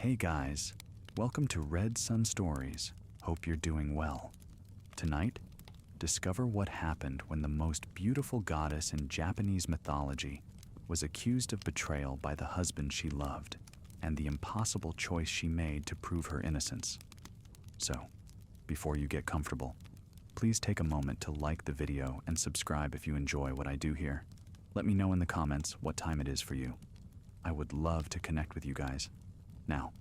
Hey guys, welcome to RedSunStories. Hope you're doing well. Tonight, discover what happened when the most beautiful goddess in Japanese mythology was accused of betrayal by the husband she loved, and the impossible choice she made to prove her innocence. So, before you get comfortable, please take a moment to like the video and subscribe if you enjoy what I do here. Let me know in the comments what time it is for you. I would love to connect with you guys. Now,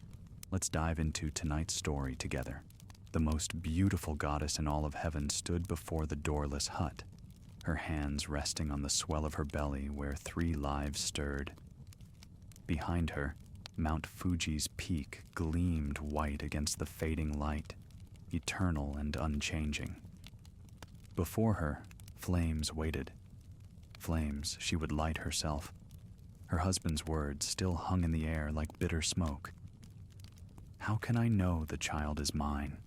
let's dive into tonight's story together. The most beautiful goddess in all of heaven stood before the doorless hut, her hands resting on the swell of her belly where 3 lives stirred. Behind her, Mount Fuji's peak gleamed white against the fading light, eternal and unchanging. Before her, flames waited. Flames she would light herself. Her husband's words still hung in the air like bitter smoke. How can I know the child is mine?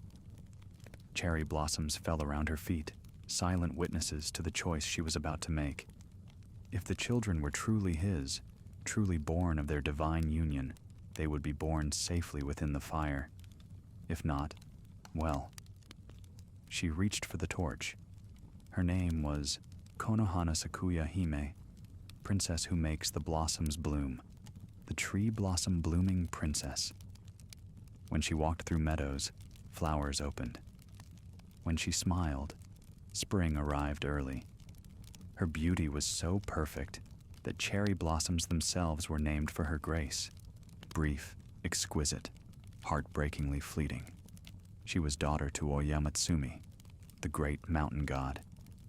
Cherry blossoms fell around her feet, silent witnesses to the choice she was about to make. If the children were truly his, truly born of their divine union, they would be born safely within the fire. If not, well. She reached for the torch. Her name was Konohanasakuya-hime, princess who makes the blossoms bloom, the tree blossom blooming princess. When she walked through meadows, flowers opened. When she smiled, spring arrived early. Her beauty was so perfect that cherry blossoms themselves were named for her grace. Brief, exquisite, heartbreakingly fleeting. She was daughter to Oyamatsumi, the great mountain god.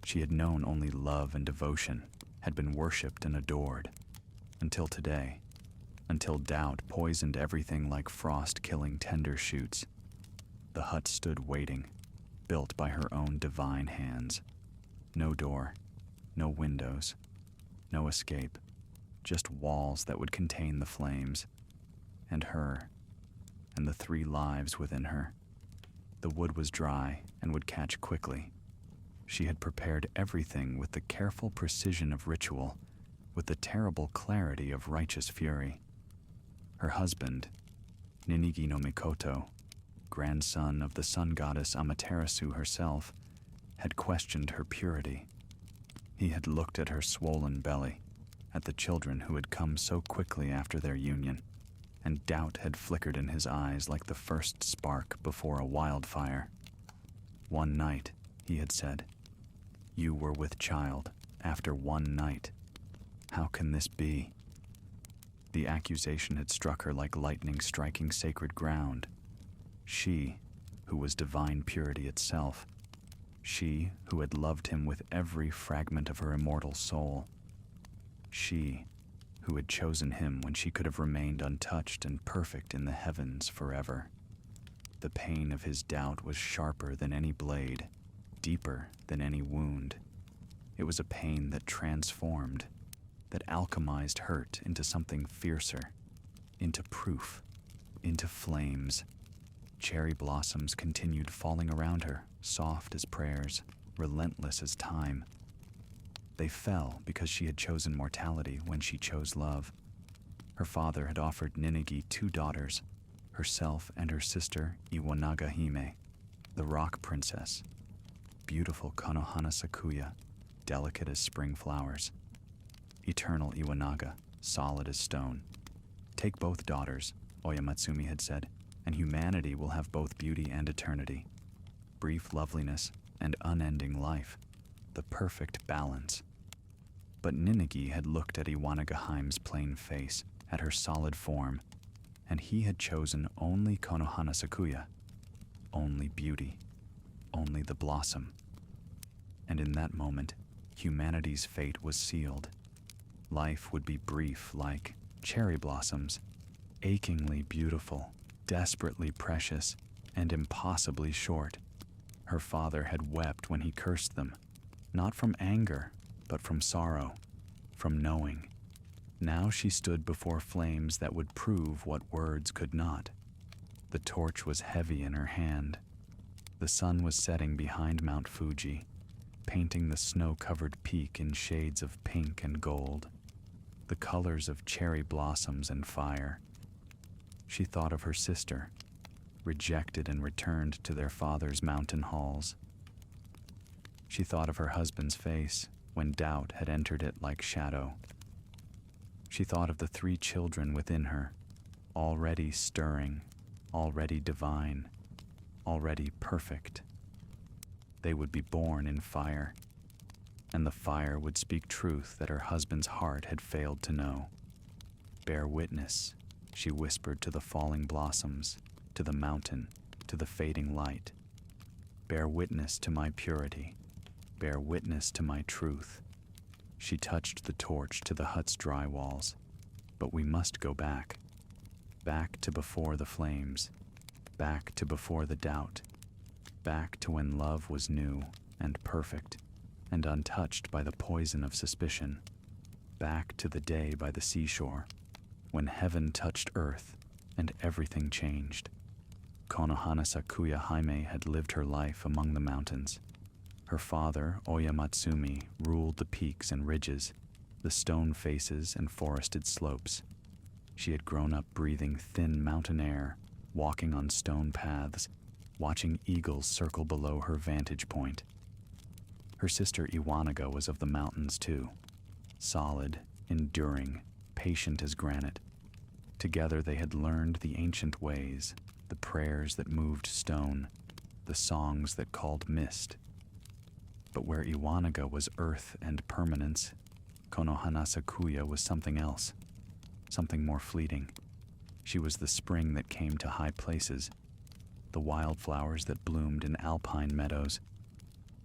She had known only love and devotion, had been worshipped and adored. Until today, until doubt poisoned everything like frost killing tender shoots. The hut stood waiting, built by her own divine hands. No door, no windows, no escape, just walls that would contain the flames, and her, and the 3 lives within her. The wood was dry and would catch quickly. She had prepared everything with the careful precision of ritual, with the terrible clarity of righteous fury. Her husband, Ninigi no Mikoto, grandson of the sun goddess Amaterasu herself, had questioned her purity. He had looked at her swollen belly, at the children who had come so quickly after their union, and doubt had flickered in his eyes like the first spark before a wildfire. One night, he had said, "You were with child after one night. How can this be?" The accusation had struck her like lightning striking sacred ground. She, who was divine purity itself, she who had loved him with every fragment of her immortal soul, she who had chosen him when she could have remained untouched and perfect in the heavens forever. The pain of his doubt was sharper than any blade, deeper than any wound. It was a pain that transformed, that alchemized hurt into something fiercer, into proof, into flames. Cherry blossoms continued falling around her, soft as prayers, relentless as time. They fell because she had chosen mortality when she chose love. Her father had offered Ninigi 2 daughters, herself and her sister Iwanaga-hime, the rock princess, beautiful Konohanasakuya, delicate as spring flowers. Eternal Iwanaga, solid as stone. Take both daughters, Oyamatsumi had said, and humanity will have both beauty and eternity. Brief loveliness and unending life, the perfect balance. But Ninigi had looked at Iwanaga-hime's plain face, at her solid form, and he had chosen only Konohanasakuya, only beauty, only the blossom. And in that moment, humanity's fate was sealed. Life would be brief like cherry blossoms, achingly beautiful, desperately precious, and impossibly short. Her father had wept when he cursed them, not from anger, but from sorrow, from knowing. Now she stood before flames that would prove what words could not. The torch was heavy in her hand. The sun was setting behind Mount Fuji, painting the snow-covered peak in shades of pink and gold, the colors of cherry blossoms and fire. She thought of her sister, rejected and returned to their father's mountain halls. She thought of her husband's face when doubt had entered it like shadow. She thought of the 3 children within her, already stirring, already divine, already perfect. They would be born in fire, and the fire would speak truth that her husband's heart had failed to know. Bear witness, she whispered to the falling blossoms, to the mountain, to the fading light. Bear witness to my purity. Bear witness to my truth. She touched the torch to the hut's dry walls. But we must go back. Back to before the flames. Back to before the doubt. Back to when love was new and perfect and untouched by the poison of suspicion. Back to the day by the seashore, when heaven touched earth and everything changed. Konohanasakuya-hime had lived her life among the mountains. Her father, Oyamatsumi, ruled the peaks and ridges, the stone faces and forested slopes. She had grown up breathing thin mountain air, walking on stone paths, watching eagles circle below her vantage point. Her sister Iwanaga was of the mountains too, solid, enduring, patient as granite. Together they had learned the ancient ways, the prayers that moved stone, the songs that called mist. But where Iwanaga was earth and permanence, Konohanasakuya was something else, something more fleeting. She was the spring that came to high places, the wildflowers that bloomed in alpine meadows,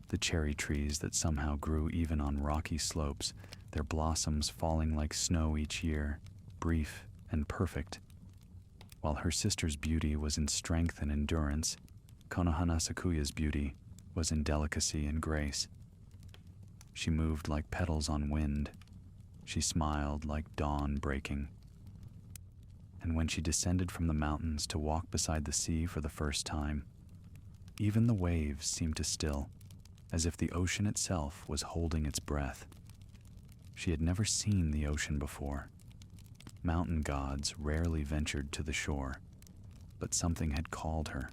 the cherry trees that somehow grew even on rocky slopes, their blossoms falling like snow each year, brief and perfect. While her sister's beauty was in strength and endurance, Konohanasakuya's beauty was in delicacy and grace. She moved like petals on wind. She smiled like dawn breaking. And when she descended from the mountains to walk beside the sea for the first time, even the waves seemed to still, as if the ocean itself was holding its breath. She had never seen the ocean before. Mountain gods rarely ventured to the shore, but something had called her,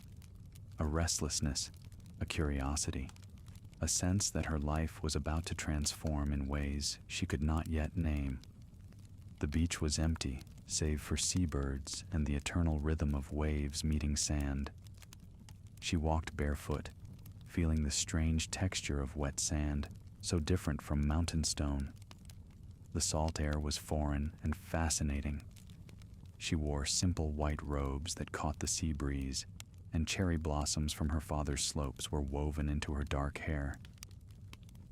a restlessness, a curiosity, a sense that her life was about to transform in ways she could not yet name. The beach was empty, save for seabirds and the eternal rhythm of waves meeting sand. She walked barefoot, feeling the strange texture of wet sand, so different from mountain stone. The salt air was foreign and fascinating. She wore simple white robes that caught the sea breeze, and cherry blossoms from her father's slopes were woven into her dark hair.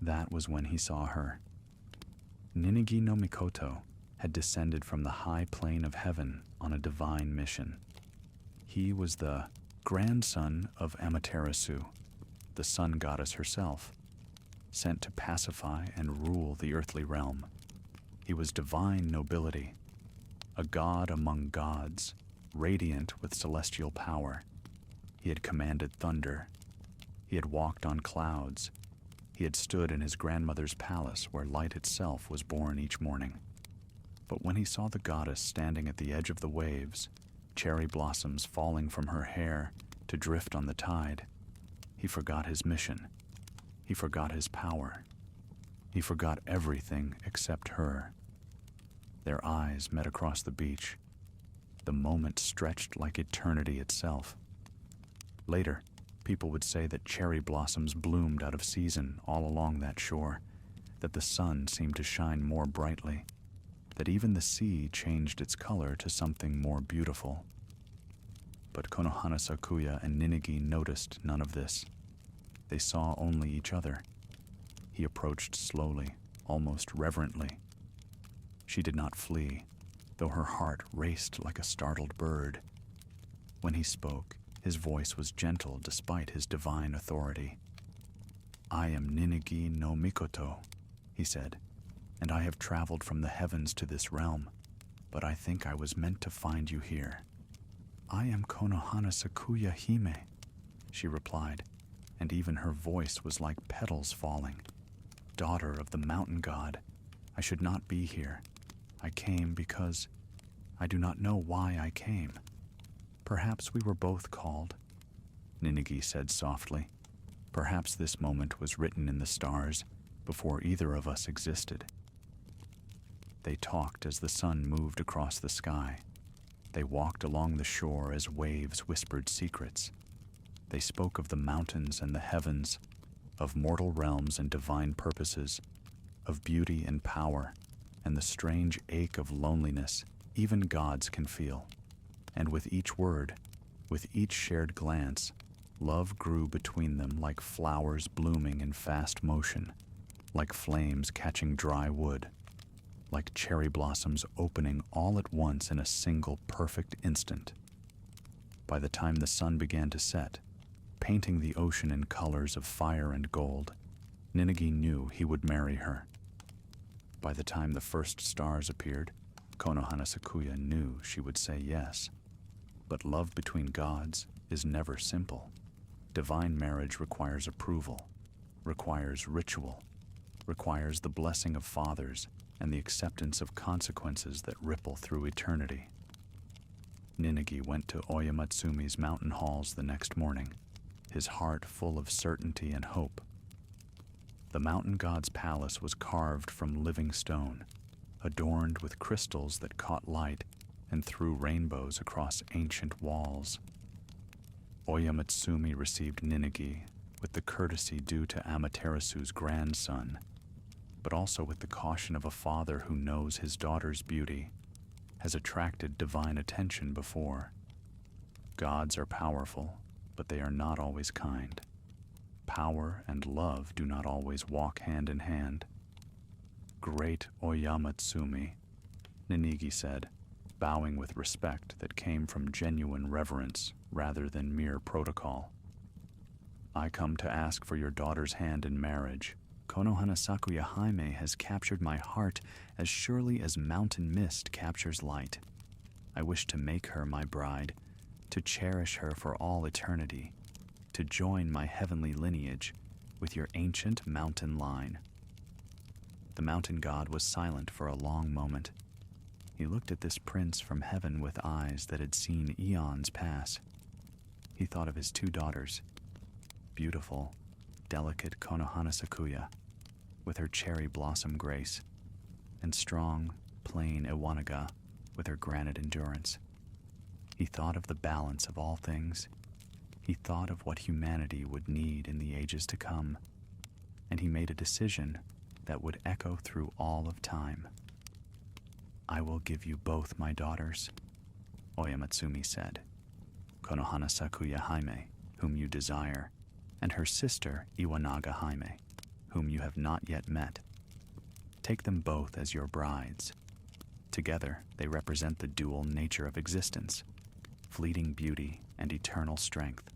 That was when he saw her. Ninigi no Mikoto had descended from the high plane of heaven on a divine mission. He was the grandson of Amaterasu, the sun goddess herself, sent to pacify and rule the earthly realm. He was divine nobility, a god among gods, radiant with celestial power. He had commanded thunder. He had walked on clouds. He had stood in his grandmother's palace where light itself was born each morning. But when he saw the goddess standing at the edge of the waves, cherry blossoms falling from her hair to drift on the tide, he forgot his mission. He forgot his power. He forgot everything except her. Their eyes met across the beach. The moment stretched like eternity itself. Later, people would say that cherry blossoms bloomed out of season all along that shore, that the sun seemed to shine more brightly, that even the sea changed its color to something more beautiful. But Konohanasakuya and Ninigi noticed none of this. They saw only each other. He approached slowly, almost reverently. She did not flee, though her heart raced like a startled bird. When he spoke, his voice was gentle despite his divine authority. "I am Ninigi no Mikoto," he said, "and I have traveled from the heavens to this realm, but I think I was meant to find you here." "I am Konohanasakuya-hime," she replied, and even her voice was like petals falling. "Daughter of the mountain god, I should not be here. I came because I do not know why I came." Perhaps we were both called, Ninigi said softly. Perhaps this moment was written in the stars before either of us existed. They talked as the sun moved across the sky. They walked along the shore as waves whispered secrets. They spoke of the mountains and the heavens, of mortal realms and divine purposes, of beauty and power, and the strange ache of loneliness even gods can feel. And with each word, with each shared glance, love grew between them like flowers blooming in fast motion, like flames catching dry wood, like cherry blossoms opening all at once in a single perfect instant. By the time the sun began to set, painting the ocean in colors of fire and gold, Ninigi knew he would marry her. By the time the first stars appeared, Konohanasakuya knew she would say yes. But love between gods is never simple. Divine marriage requires approval, requires ritual, requires the blessing of fathers and the acceptance of consequences that ripple through eternity. Ninigi went to Oyamatsumi's mountain halls the next morning, his heart full of certainty and hope. The mountain god's palace was carved from living stone, adorned with crystals that caught light and threw rainbows across ancient walls. Oyamatsumi received Ninigi with the courtesy due to Amaterasu's grandson, but also with the caution of a father who knows his daughter's beauty has attracted divine attention before. Gods are powerful, but they are not always kind. Power and love do not always walk hand in hand. Great Oyamatsumi, Ninigi said, bowing with respect that came from genuine reverence rather than mere protocol. I come to ask for your daughter's hand in marriage. Konohanasakuya-hime has captured my heart as surely as mountain mist captures light. I wish to make her my bride, to cherish her for all eternity, to join my heavenly lineage with your ancient mountain line. The mountain god was silent for a long moment. He looked at this prince from heaven with eyes that had seen eons pass. He thought of his two daughters, beautiful, delicate Konohanasakuya, with her cherry blossom grace, and strong, plain Iwanaga with her granite endurance. He thought of the balance of all things. He thought of what humanity would need in the ages to come, and he made a decision that would echo through all of time. I will give you both my daughters, Oyamatsumi said. Konohanasakuya-hime, whom you desire, and her sister Iwanaga-hime, whom you have not yet met. Take them both as your brides. Together, they represent the dual nature of existence, fleeting beauty and eternal strength,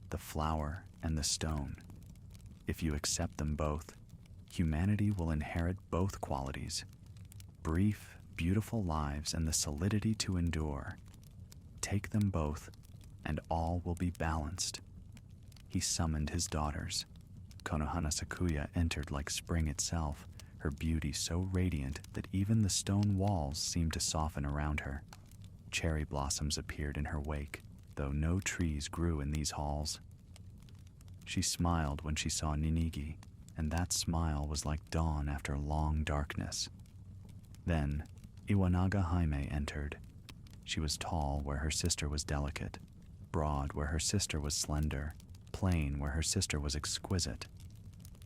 the flower and the stone. If you accept them both, humanity will inherit both qualities, brief, beautiful lives and the solidity to endure. Take them both, and all will be balanced. He summoned his daughters. Konohanasakuya entered like spring itself, her beauty so radiant that even the stone walls seemed to soften around her. Cherry blossoms appeared in her wake, though no trees grew in these halls. She smiled when she saw Ninigi, and that smile was like dawn after long darkness. Then, Iwanaga-hime entered. She was tall where her sister was delicate, broad where her sister was slender, plain where her sister was exquisite.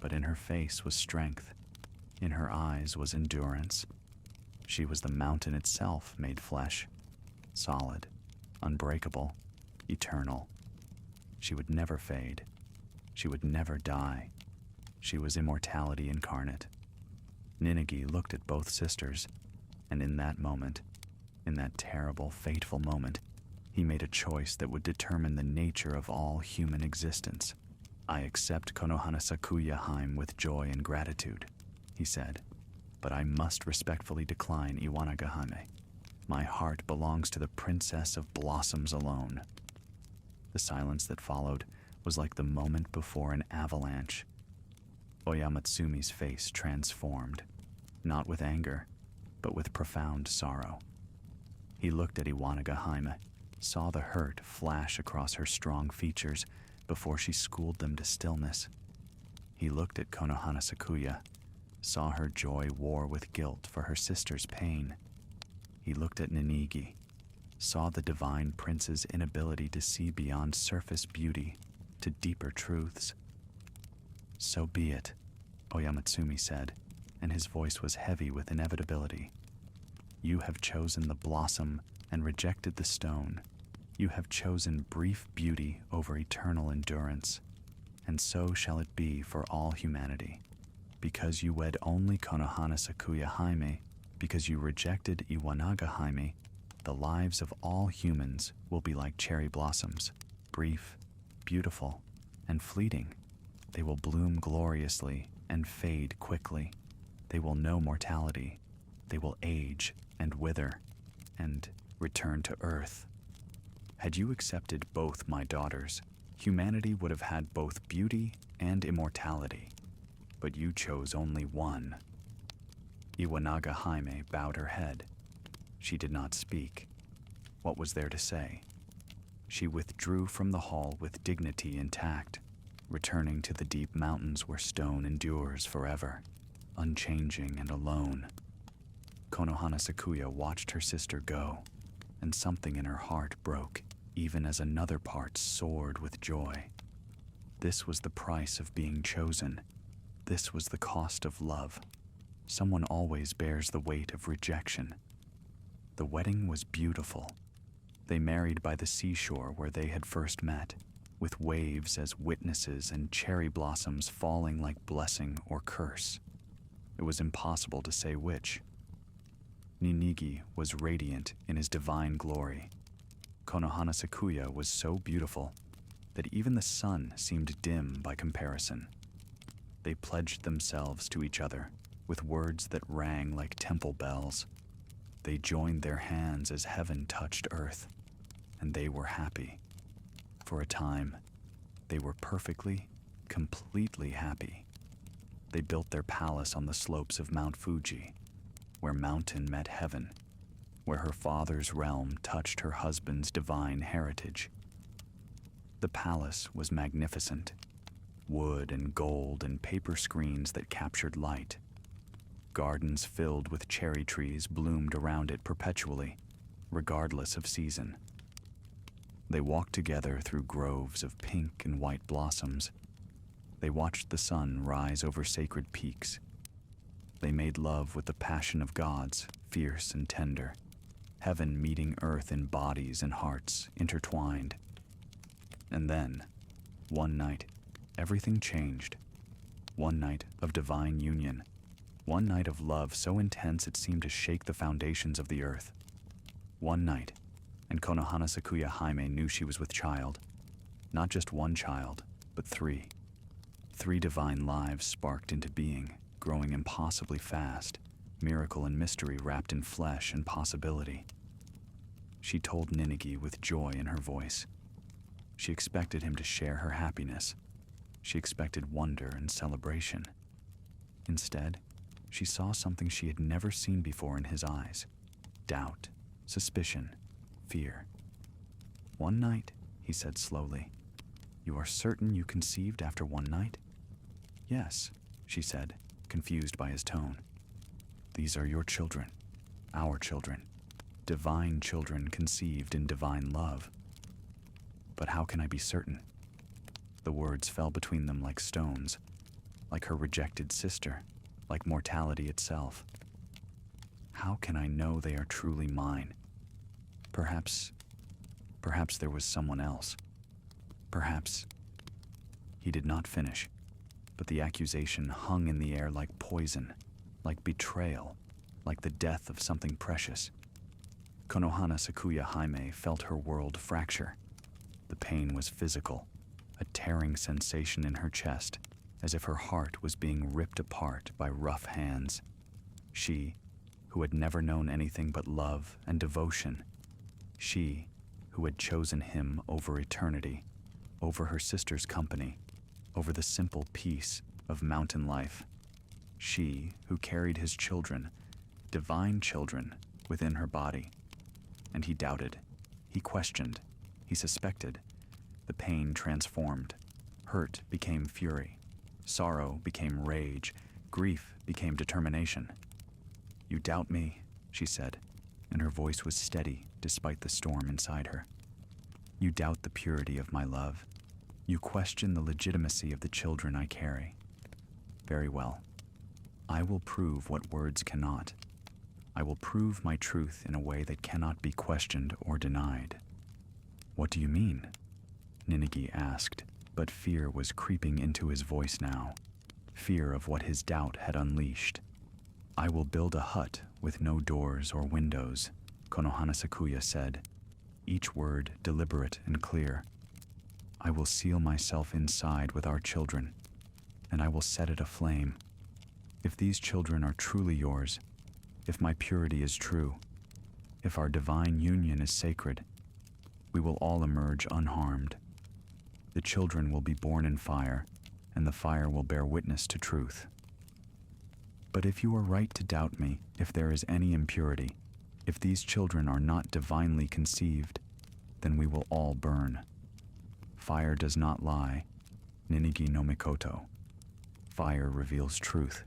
But in her face was strength. In her eyes was endurance. She was the mountain itself made flesh, solid, unbreakable, eternal. She would never fade. She would never die. She was immortality incarnate. Ninigi looked at both sisters, and in that moment, in that terrible, fateful moment, he made a choice that would determine the nature of all human existence. I accept Konohanasakuya-hime with joy and gratitude, he said, but I must respectfully decline Iwanaga-hime. My heart belongs to the princess of blossoms alone. The silence that followed was like the moment before an avalanche. Oyamatsumi's face transformed, not with anger, but with profound sorrow. He looked at Iwanaga-hime, saw the hurt flash across her strong features before she schooled them to stillness. He looked at Konohanasakuya, saw her joy war with guilt for her sister's pain. He looked at Ninigi, saw the divine prince's inability to see beyond surface beauty to deeper truths. "So be it," Oyamatsumi said, and his voice was heavy with inevitability. "You have chosen the blossom and rejected the stone. You have chosen brief beauty over eternal endurance, and so shall it be for all humanity. Because you wed only Konohanasakuya-hime, because you rejected Iwanaga-hime, the lives of all humans will be like cherry blossoms, brief, beautiful, and fleeting. They will bloom gloriously and fade quickly. They will know mortality. They will age and wither and return to earth. Had you accepted both my daughters, humanity would have had both beauty and immortality. But you chose only one." Iwanaga-hime bowed her head. She did not speak. What was there to say? She withdrew from the hall with dignity intact, returning to the deep mountains where stone endures forever, unchanging and alone. Konohanasakuya watched her sister go, and something in her heart broke, even as another part soared with joy. This was the price of being chosen. This was the cost of love. Someone always bears the weight of rejection. The wedding was beautiful. They married by the seashore where they had first met, with waves as witnesses and cherry blossoms falling like blessing or curse. It was impossible to say which. Ninigi was radiant in his divine glory. Konohanasakuya was so beautiful that even the sun seemed dim by comparison. They pledged themselves to each other with words that rang like temple bells. They joined their hands as heaven touched earth, and they were happy. For a time, they were perfectly, completely happy. They built their palace on the slopes of Mount Fuji, where mountain met heaven, where her father's realm touched her husband's divine heritage. The palace was magnificent. Wood and gold and paper screens that captured light. Gardens filled with cherry trees bloomed around it perpetually, regardless of season. They walked together through groves of pink and white blossoms. They watched the sun rise over sacred peaks. They made love with the passion of gods, fierce and tender, heaven meeting earth in bodies and hearts intertwined. And then, one night, everything changed. One night of divine union. One night of love so intense it seemed to shake the foundations of the earth. One night, and Konohanasakuya-hime knew she was with child. Not just one child, but three. 3 divine lives sparked into being, growing impossibly fast, miracle and mystery wrapped in flesh and possibility. She told Ninigi with joy in her voice. She expected him to share her happiness. She expected wonder and celebration. Instead, she saw something she had never seen before in his eyes. Doubt, suspicion, fear. "One night," he said slowly. "You are certain you conceived after one night?" "Yes," she said, confused by his tone. "These are your children, our children, divine children conceived in divine love." "But how can I be certain?" The words fell between them like stones, like her rejected sister, like mortality itself. "How can I know they are truly mine? Perhaps there was someone else. Perhaps..." He did not finish, but the accusation hung in the air like poison, like betrayal, like the death of something precious. Konohanasakuya-hime felt her world fracture. The pain was physical, a tearing sensation in her chest, as if her heart was being ripped apart by rough hands. She, who had never known anything but love and devotion. She, who had chosen him over eternity, over her sister's company, over the simple peace of mountain life. She, who carried his children, divine children, within her body. And he doubted. He questioned. He suspected. The pain transformed. Hurt became fury. Sorrow became rage. Grief became determination. "You doubt me," she said, and her voice was steady despite the storm inside her. "You doubt the purity of my love. You question the legitimacy of the children I carry. Very well. I will prove what words cannot. I will prove my truth in a way that cannot be questioned or denied." "What do you mean?" Ninigi asked, but fear was creeping into his voice now. Fear of what his doubt had unleashed. "I will build a hut with no doors or windows," Konohanasakuya said, each word deliberate and clear. "I will seal myself inside with our children, and I will set it aflame. If these children are truly yours, if my purity is true, if our divine union is sacred, we will all emerge unharmed. The children will be born in fire, and the fire will bear witness to truth. But if you are right to doubt me, if there is any impurity, if these children are not divinely conceived, then we will all burn. Fire does not lie, Ninigi no Mikoto. Fire reveals truth.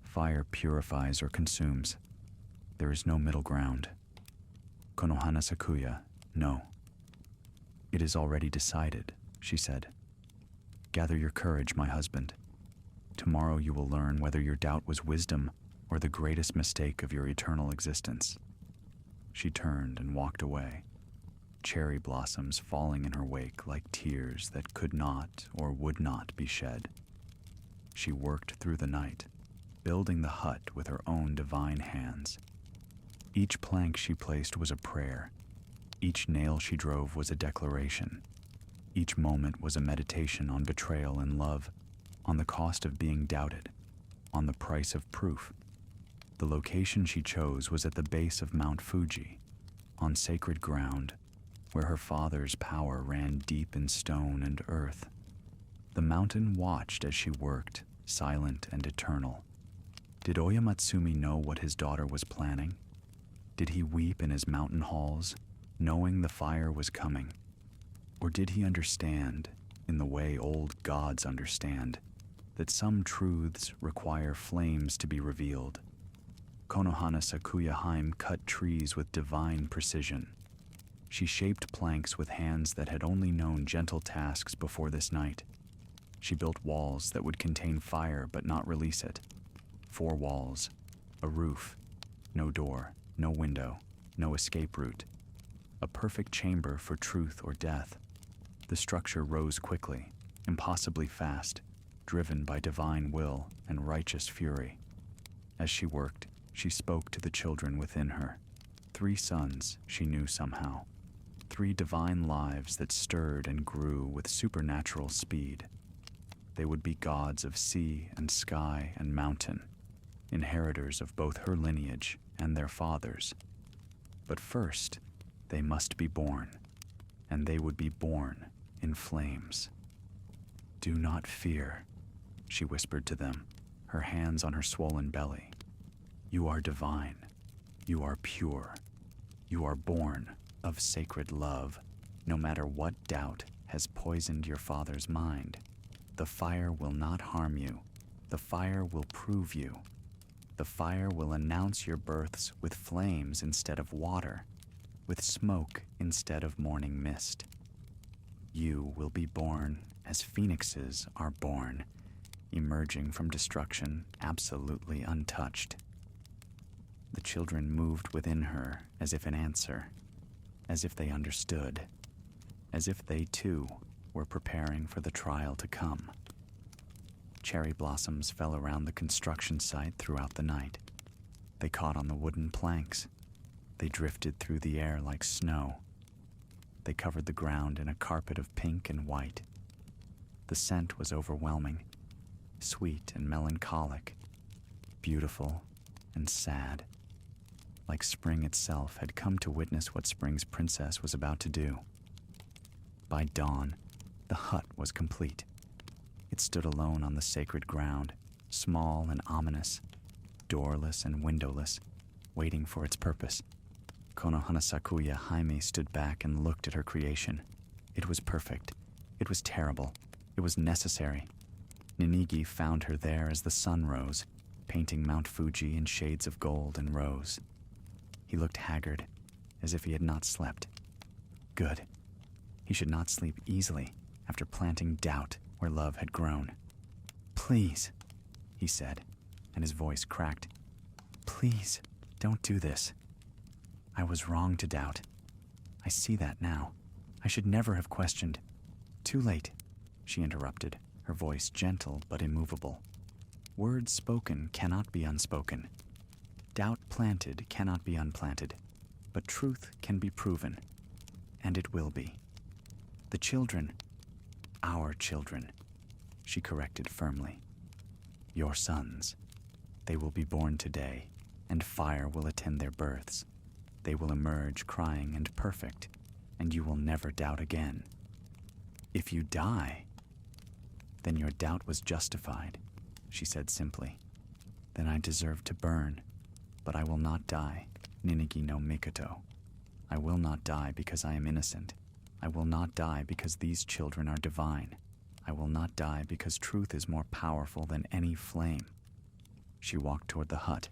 Fire purifies or consumes. There is no middle ground. Konohanasakuya, no." "It is already decided," she said. "Gather your courage, my husband. Tomorrow you will learn whether your doubt was wisdom or the greatest mistake of your eternal existence." She turned and walked away, cherry blossoms falling in her wake like tears that could not or would not be shed. She worked through the night, building the hut with her own divine hands. Each plank she placed was a prayer. Each nail she drove was a declaration. Each moment was a meditation on betrayal and love, on the cost of being doubted, on the price of proof. The location she chose was at the base of Mount Fuji, on sacred ground, where her father's power ran deep in stone and earth. The mountain watched as she worked, silent and eternal. Did Oyamatsumi know what his daughter was planning? Did he weep in his mountain halls, knowing the fire was coming? Or did he understand, in the way old gods understand, that some truths require flames to be revealed? Konohanasakuya-hime cut trees with divine precision. She shaped planks with hands that had only known gentle tasks before this night. She built walls that would contain fire but not release it. 4 walls, a roof, no door, no window, no escape route. A perfect chamber for truth or death. The structure rose quickly, impossibly fast, driven by divine will and righteous fury. As she worked, she spoke to the children within her. 3 sons she knew somehow. 3 divine lives that stirred and grew with supernatural speed. They would be gods of sea and sky and mountain, inheritors of both her lineage and their father's. But first, they must be born, and they would be born in flames. "Do not fear," she whispered to them, her hands on her swollen belly. "You are divine. You are pure. You are born of sacred love, no matter what doubt has poisoned your father's mind. The fire will not harm you. The fire will prove you. The fire will announce your births with flames instead of water, with smoke instead of morning mist. You will be born as phoenixes are born, emerging from destruction absolutely untouched." The children moved within her as if in answer, as if they understood, as if they too were preparing for the trial to come. Cherry blossoms fell around the construction site throughout the night. They caught on the wooden planks. They drifted through the air like snow. They covered the ground in a carpet of pink and white. The scent was overwhelming, sweet and melancholic, beautiful and sad, like spring itself had come to witness what spring's princess was about to do. By dawn, the hut was complete. It stood alone on the sacred ground, small and ominous, doorless and windowless, waiting for its purpose. Konohanasakuya-hime stood back and looked at her creation. It was perfect. It was terrible. It was necessary. Ninigi found her there as the sun rose, painting Mount Fuji in shades of gold and rose. He looked haggard, as if he had not slept. Good. He should not sleep easily after planting doubt where love had grown. Please, he said, and his voice cracked. Please, don't do this. I was wrong to doubt. I see that now. I should never have questioned. Too late, she interrupted, her voice gentle but immovable. Words spoken cannot be unspoken. Doubt planted cannot be unplanted, but truth can be proven, and it will be. The children, our children, she corrected firmly. Your sons, they will be born today, and fire will attend their births. They will emerge crying and perfect, and you will never doubt again. If you die, then your doubt was justified, she said simply. Then I deserve to burn, but I will not die, Ninigi no Mikoto. I will not die because I am innocent. I will not die because these children are divine. I will not die because truth is more powerful than any flame. She walked toward the hut.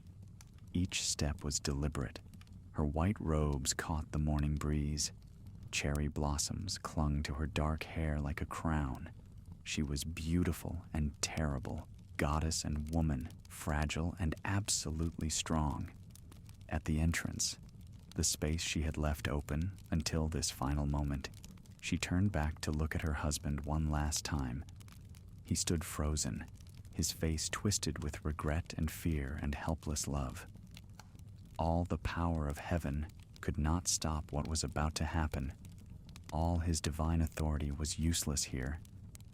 Each step was deliberate. Her white robes caught the morning breeze. Cherry blossoms clung to her dark hair like a crown. She was beautiful and terrible, goddess and woman, fragile and absolutely strong. At the entrance, the space she had left open until this final moment, she turned back to look at her husband one last time. He stood frozen, his face twisted with regret and fear and helpless love. All the power of heaven could not stop what was about to happen. All his divine authority was useless here.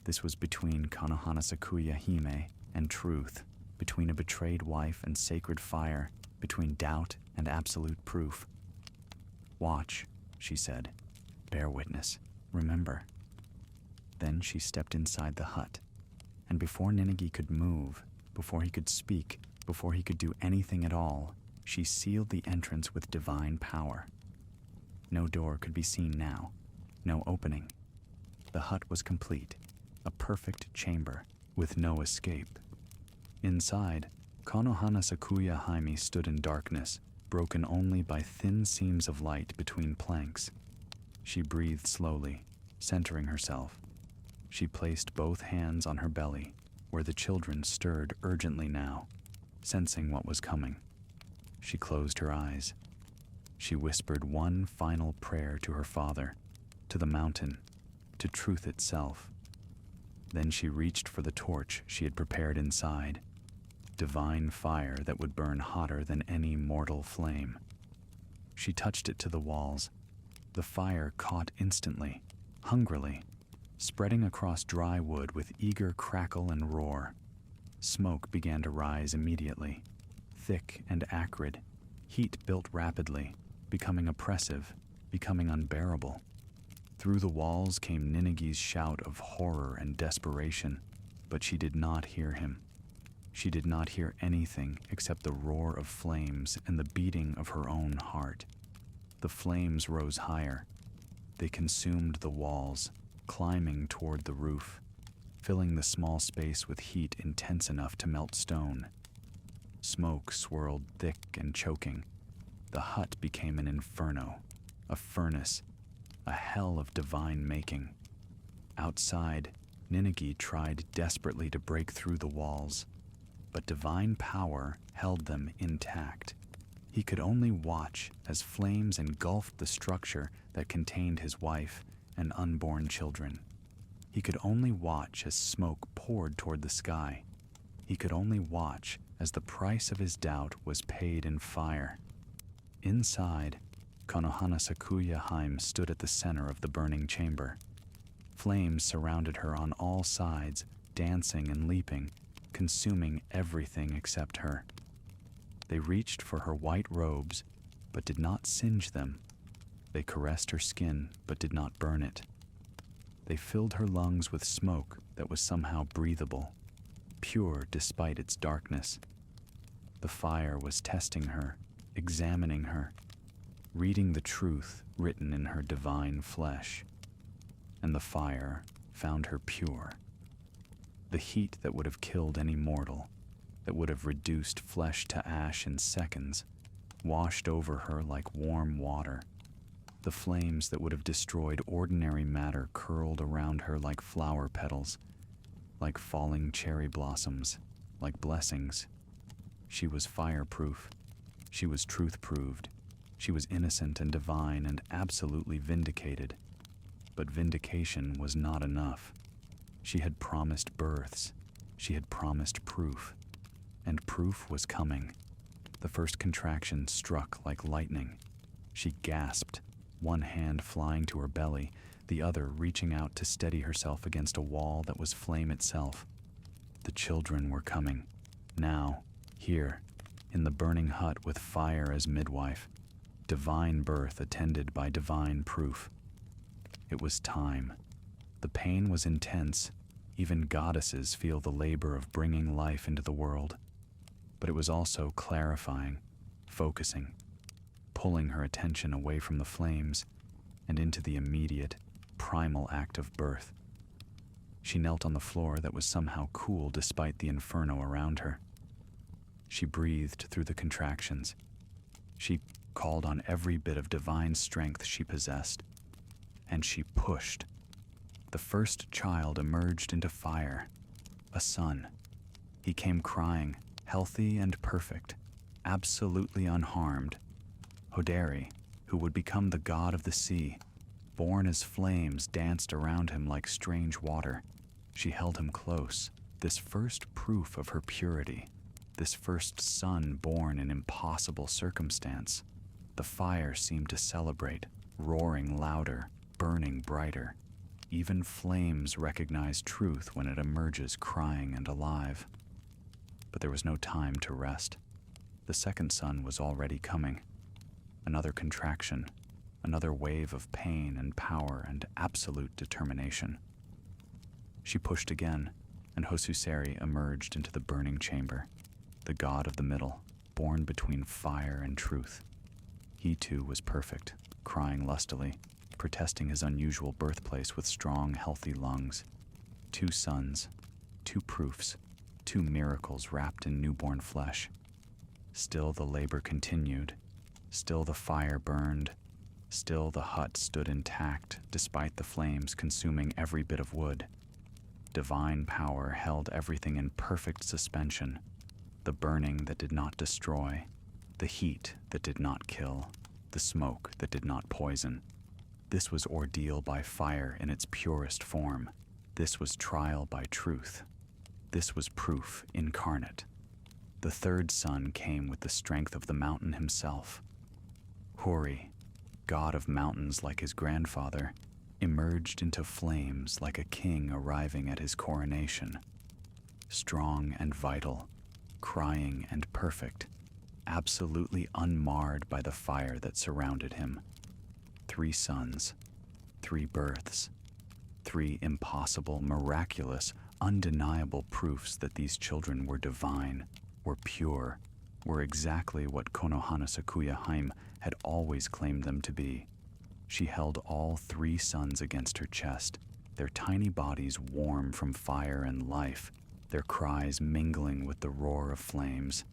This was between Konohanasakuya-hime and truth, between a betrayed wife and sacred fire, between doubt and absolute proof. Watch, she said. Bear witness. Remember. Then she stepped inside the hut, and before Ninigi could move, before he could speak, before he could do anything at all, she sealed the entrance with divine power. No door could be seen now, no opening. The hut was complete, a perfect chamber, with no escape. Inside, Konohanasakuya-hime stood in darkness, broken only by thin seams of light between planks. She breathed slowly, centering herself. She placed both hands on her belly, where the children stirred urgently now, sensing what was coming. She closed her eyes. She whispered one final prayer to her father, to the mountain, to truth itself. Then she reached for the torch she had prepared inside, divine fire that would burn hotter than any mortal flame. She touched it to the walls. The fire caught instantly, hungrily, spreading across dry wood with eager crackle and roar. Smoke began to rise immediately, thick and acrid. Heat built rapidly, becoming oppressive, becoming unbearable. Through the walls came Ninigi's shout of horror and desperation, but she did not hear him. She did not hear anything except the roar of flames and the beating of her own heart. The flames rose higher. They consumed the walls, climbing toward the roof, filling the small space with heat intense enough to melt stone. Smoke swirled thick and choking. The hut became an inferno, a furnace, a hell of divine making. Outside, Ninigi tried desperately to break through the walls, but divine power held them intact. He could only watch as flames engulfed the structure that contained his wife and unborn children. He could only watch as smoke poured toward the sky. He could only watch as the price of his doubt was paid in fire. Inside, Konohanasakuya-hime stood at the center of the burning chamber. Flames surrounded her on all sides, dancing and leaping, consuming everything except her. They reached for her white robes, but did not singe them. They caressed her skin, but did not burn it. They filled her lungs with smoke that was somehow breathable, pure despite its darkness. The fire was testing her, examining her, reading the truth written in her divine flesh. And the fire found her pure. The heat that would have killed any mortal, that would have reduced flesh to ash in seconds, washed over her like warm water. The flames that would have destroyed ordinary matter curled around her like flower petals, like falling cherry blossoms, like blessings. She was fireproof. She was truth-proved. She was innocent and divine and absolutely vindicated. But vindication was not enough. She had promised births. She had promised proof. And proof was coming. The first contraction struck like lightning. She gasped, one hand flying to her belly, the other reaching out to steady herself against a wall that was flame itself. The children were coming. Now, here, in the burning hut with fire as midwife, divine birth attended by divine proof. It was time. The pain was intense. Even goddesses feel the labor of bringing life into the world. But it was also clarifying, focusing, pulling her attention away from the flames and into the immediate, primal act of birth. She knelt on the floor that was somehow cool despite the inferno around her. She breathed through the contractions. She called on every bit of divine strength she possessed. And she pushed. The first child emerged into fire, a son. He came crying, healthy and perfect, absolutely unharmed. Hoderi, who would become the god of the sea, born as flames, danced around him like strange water. She held him close, this first proof of her purity, this first son born in impossible circumstance. The fire seemed to celebrate, roaring louder, burning brighter. Even flames recognize truth when it emerges crying and alive. But there was no time to rest. The second son was already coming. Another contraction, another wave of pain and power and absolute determination. She pushed again, and Hosuseri emerged into the burning chamber, the god of the middle, born between fire and truth. He too was perfect, crying lustily, protesting his unusual birthplace with strong, healthy lungs. 2 sons, 2 proofs, 2 miracles wrapped in newborn flesh. Still the labor continued. Still the fire burned. Still the hut stood intact despite the flames consuming every bit of wood. Divine power held everything in perfect suspension. The burning that did not destroy, the heat that did not kill, the smoke that did not poison. This was ordeal by fire in its purest form. This was trial by truth. This was proof incarnate. The third son came with the strength of the mountain himself. Hori, god of mountains like his grandfather, emerged into flames like a king arriving at his coronation. Strong and vital, crying and perfect, absolutely unmarred by the fire that surrounded him. 3 sons, 3 births, 3 impossible, miraculous, undeniable proofs that these children were divine, were pure, were exactly what Konohanasakuya-hime had always claimed them to be. She held all 3 sons against her chest, their tiny bodies warm from fire and life, their cries mingling with the roar of flames.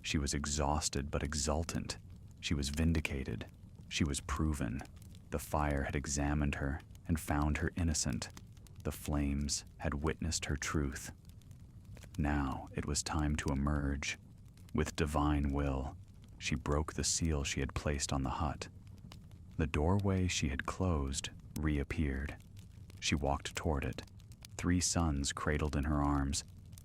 She was exhausted but exultant. She was vindicated. She was proven. The fire had examined her and found her innocent. The flames had witnessed her truth. Now it was time to emerge. With divine will, she broke the seal she had placed on the hut. The doorway she had closed reappeared. She walked toward it, 3 sons cradled in her arms,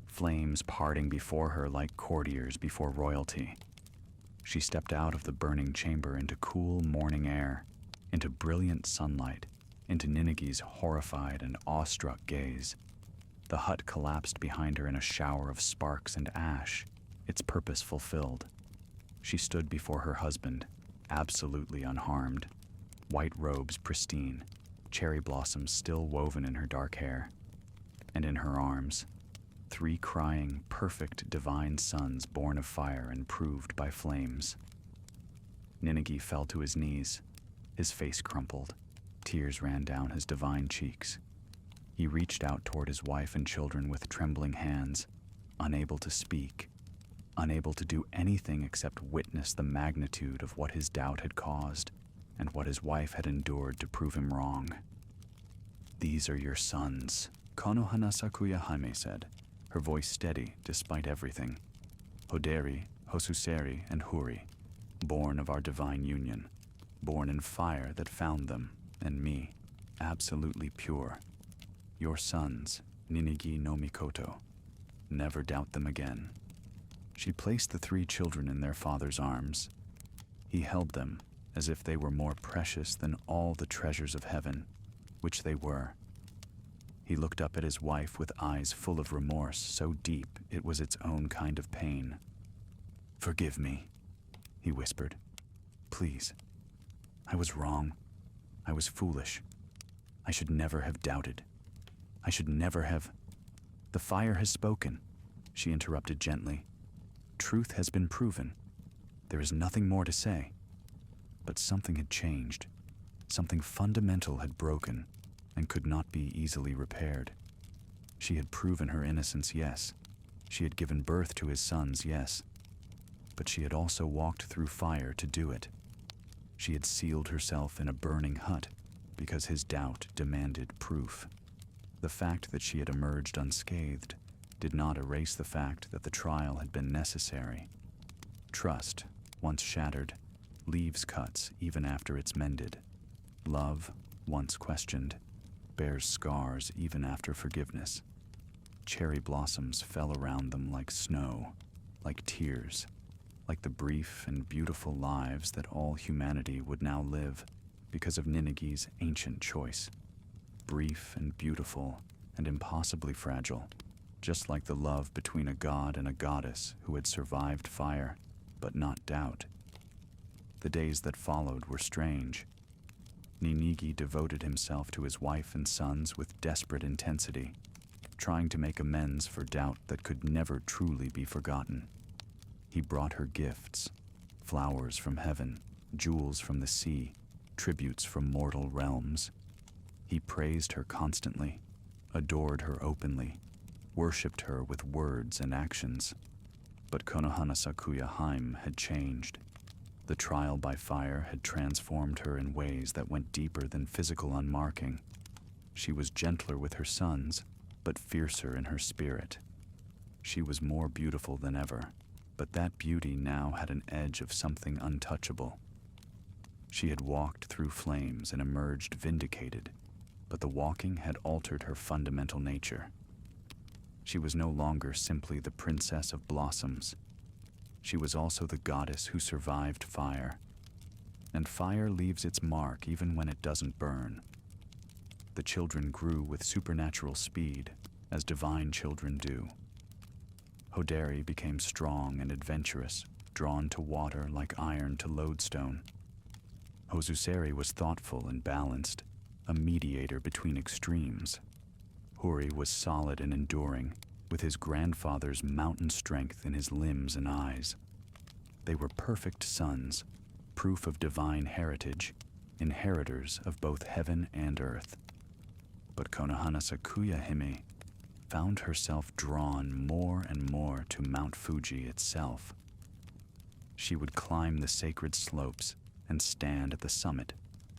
flames parting before her like courtiers before royalty. She stepped out of the burning chamber into cool morning air, into brilliant sunlight, into Ninagi's horrified and awestruck gaze. The hut collapsed behind her in a shower of sparks and ash, its purpose fulfilled. She stood before her husband, absolutely unharmed, white robes pristine, cherry blossoms still woven in her dark hair, and in her arms, 3 crying, perfect, divine sons born of fire and proved by flames. Ninigi fell to his knees. His face crumpled. Tears ran down his divine cheeks. He reached out toward his wife and children with trembling hands, unable to speak, unable to do anything except witness the magnitude of what his doubt had caused and what his wife had endured to prove him wrong. "These are your sons," Konohanasakuya-hime said, her voice steady despite everything. "Hoderi, Hosuseri, and Huri, born of our divine union, born in fire that found them, and me, absolutely pure. Your sons, Ninigi no Mikoto. Never doubt them again." She placed the 3 children in their father's arms. He held them as if they were more precious than all the treasures of heaven, which they were. He looked up at his wife with eyes full of remorse so deep it was its own kind of pain. "Forgive me," he whispered. "Please. I was wrong. I was foolish. I should never have doubted. I should never have—" "The fire has spoken," she interrupted gently. "Truth has been proven. There is nothing more to say." But something had changed. Something fundamental had broken and could not be easily repaired. She had proven her innocence, yes. She had given birth to his sons, yes. But she had also walked through fire to do it. She had sealed herself in a burning hut because his doubt demanded proof. The fact that she had emerged unscathed did not erase the fact that the trial had been necessary. Trust, once shattered, leaves cuts even after it's mended. Love, once questioned, bears scars even after forgiveness. Cherry blossoms fell around them like snow, like tears, like the brief and beautiful lives that all humanity would now live because of Ninigi's ancient choice. Brief and beautiful and impossibly fragile, just like the love between a god and a goddess who had survived fire, but not doubt. The days that followed were strange. Ninigi devoted himself to his wife and sons with desperate intensity, trying to make amends for doubt that could never truly be forgotten. He brought her gifts, flowers from heaven, jewels from the sea, tributes from mortal realms. He praised her constantly, adored her openly, worshipped her with words and actions. But Konohanasakuya-hime had changed. The trial by fire had transformed her in ways that went deeper than physical unmarking. She was gentler with her sons, but fiercer in her spirit. She was more beautiful than ever, but that beauty now had an edge of something untouchable. She had walked through flames and emerged vindicated, but the walking had altered her fundamental nature. She was no longer simply the princess of blossoms. She was also the goddess who survived fire. And fire leaves its mark even when it doesn't burn. The children grew with supernatural speed, as divine children do. Hoderi became strong and adventurous, drawn to water like iron to lodestone. Hosuseri was thoughtful and balanced, a mediator between extremes. Huri was solid and enduring, with his grandfather's mountain strength in his limbs and eyes. They were perfect sons, proof of divine heritage, inheritors of both heaven and earth. But Konohanasakuya-hime found herself drawn more and more to Mount Fuji itself. She would climb the sacred slopes and stand at the summit,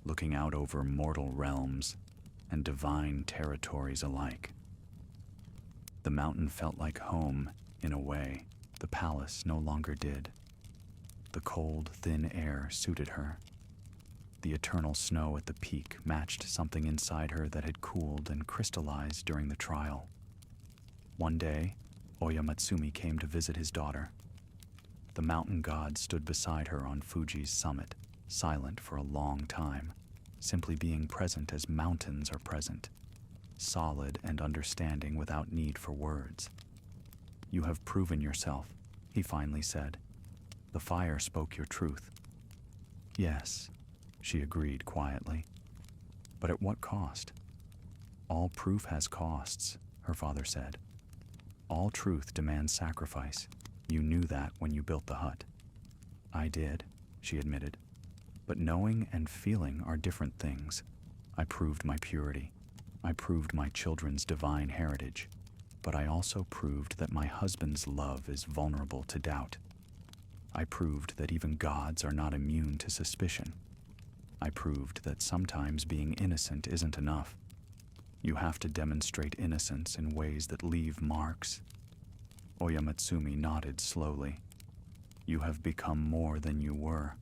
looking out over mortal realms and divine territories alike. The mountain felt like home, in a way. The palace no longer did. The cold, thin air suited her. The eternal snow at the peak matched something inside her that had cooled and crystallized during the trial. One day, Oya Matsumi came to visit his daughter. The mountain god stood beside her on Fuji's summit, silent for a long time, simply being present as mountains are present, solid and understanding without need for words. "You have proven yourself," he finally said. "The fire spoke your truth." "Yes," she agreed quietly. "But at what cost?" "All proof has costs," her father said. "All truth demands sacrifice. You knew that when you built the hut." "I did," she admitted. But knowing and feeling are different things. I proved my purity. I proved my children's divine heritage. But I also proved that my husband's love is vulnerable to doubt. I proved that even gods are not immune to suspicion. I proved that sometimes being innocent isn't enough. You have to demonstrate innocence in ways that leave marks. Oyamatsumi nodded slowly. You have become more than you were.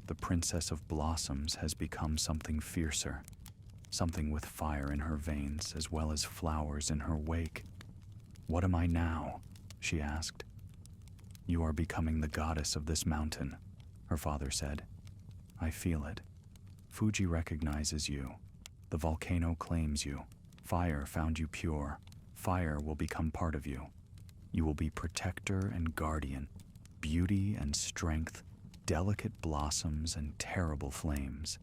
The Princess of Blossoms has become something fiercer, something with fire in her veins as well as flowers in her wake. What am I now? She asked. You are becoming the goddess of this mountain, her father said. I feel it. Fuji recognizes you. The volcano claims you. Fire found you pure. Fire will become part of you. You will be protector and guardian, beauty and strength, delicate blossoms and terrible flames.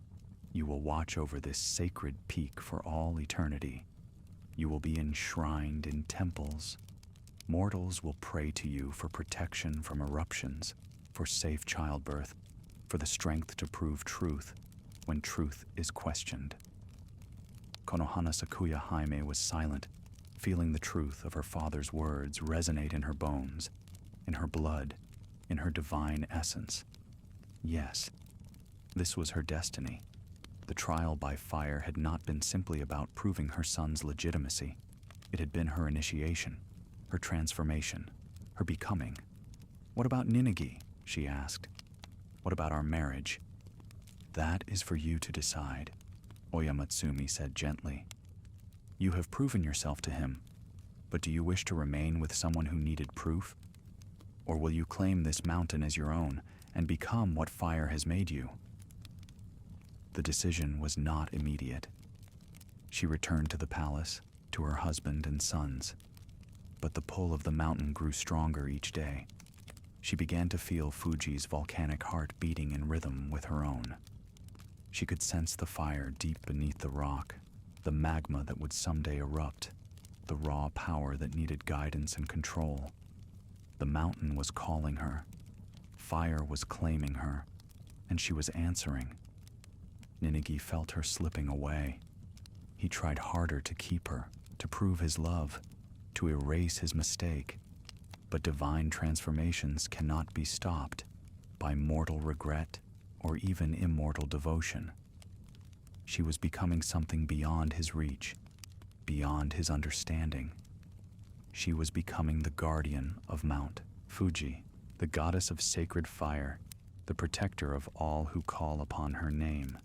You will watch over this sacred peak for all eternity. You will be enshrined in temples. Mortals will pray to you for protection from eruptions, for safe childbirth, for the strength to prove truth when truth is questioned. Konohanasakuya-hime was silent, feeling the truth of her father's words resonate in her bones, in her blood, in her divine essence. Yes, this was her destiny. The trial by fire had not been simply about proving her son's legitimacy. It had been her initiation, her transformation, her becoming. What about Ninigi? She asked. What about our marriage? That is for you to decide, Oyamatsumi said gently. You have proven yourself to him, but do you wish to remain with someone who needed proof? Or will you claim this mountain as your own and become what fire has made you? The decision was not immediate. She returned to the palace, to her husband and sons. But the pull of the mountain grew stronger each day. She began to feel Fuji's volcanic heart beating in rhythm with her own. She could sense the fire deep beneath the rock, the magma that would someday erupt, the raw power that needed guidance and control. The mountain was calling her. Fire was claiming her, and she was answering. Ninigi felt her slipping away. He tried harder to keep her, to prove his love, to erase his mistake. But divine transformations cannot be stopped by mortal regret or even immortal devotion. She was becoming something beyond his reach, beyond his understanding. She was becoming the guardian of Mount Fuji, the goddess of sacred fire, the protector of all who call upon her name.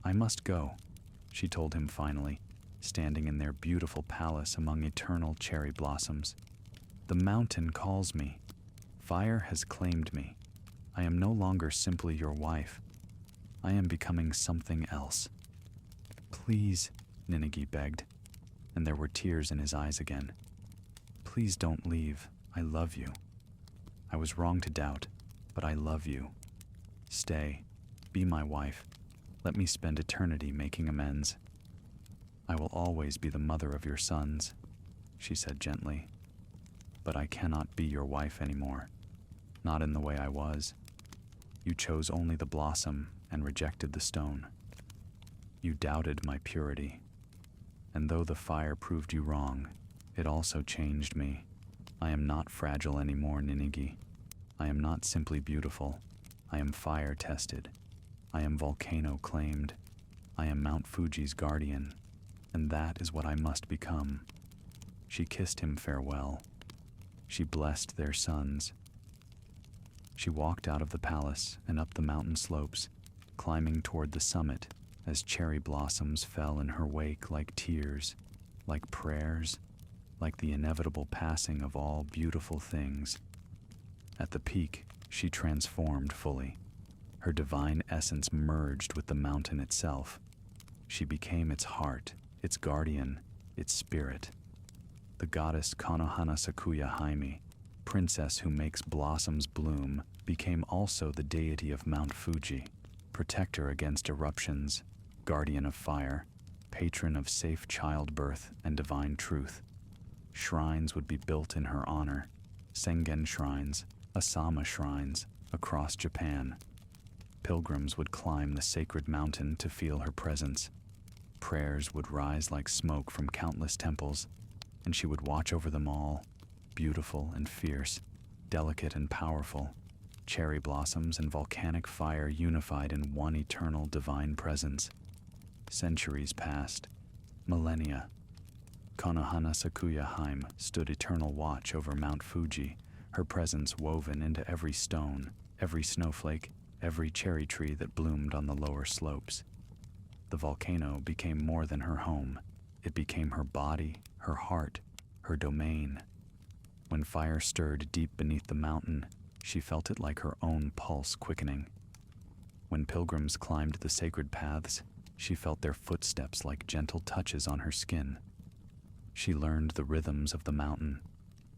I must go, she told him finally, standing in their beautiful palace among eternal cherry blossoms. The mountain calls me. Fire has claimed me. I am no longer simply your wife. I am becoming something else. Please, Ninigi begged, and there were tears in his eyes again. Please don't leave. I love you. I was wrong to doubt, but I love you. Stay. Be my wife. Let me spend eternity making amends. I will always be the mother of your sons, she said gently. But I cannot be your wife anymore. Not in the way I was. You chose only the blossom and rejected the stone. You doubted my purity. And though the fire proved you wrong, it also changed me. I am not fragile anymore, Ninigi. I am not simply beautiful. I am fire-tested. I am volcano-claimed. I am Mount Fuji's guardian. And that is what I must become. She kissed him farewell. She blessed their sons. She walked out of the palace and up the mountain slopes, climbing toward the summit as cherry blossoms fell in her wake like tears, like prayers, like the inevitable passing of all beautiful things. At the peak, she transformed fully. Her divine essence merged with the mountain itself. She became its heart, its guardian, its spirit. The goddess Konohanasakuya-hime, princess who makes blossoms bloom, became also the deity of Mount Fuji, protector against eruptions, guardian of fire, patron of safe childbirth and divine truth. Shrines would be built in her honor, Sengen shrines, Asama shrines, across Japan. Pilgrims would climb the sacred mountain to feel her presence. Prayers would rise like smoke from countless temples, and she would watch over them all, beautiful and fierce, delicate and powerful, cherry blossoms and volcanic fire unified in one eternal divine presence. Centuries passed, millennia. Konohanasakuya-hime stood eternal watch over Mount Fuji, her presence woven into every stone, every snowflake, every cherry tree that bloomed on the lower slopes. The volcano became more than her home. It became her body, her heart, her domain. When fire stirred deep beneath the mountain, she felt it like her own pulse quickening. When pilgrims climbed the sacred paths, she felt their footsteps like gentle touches on her skin. She learned the rhythms of the mountain,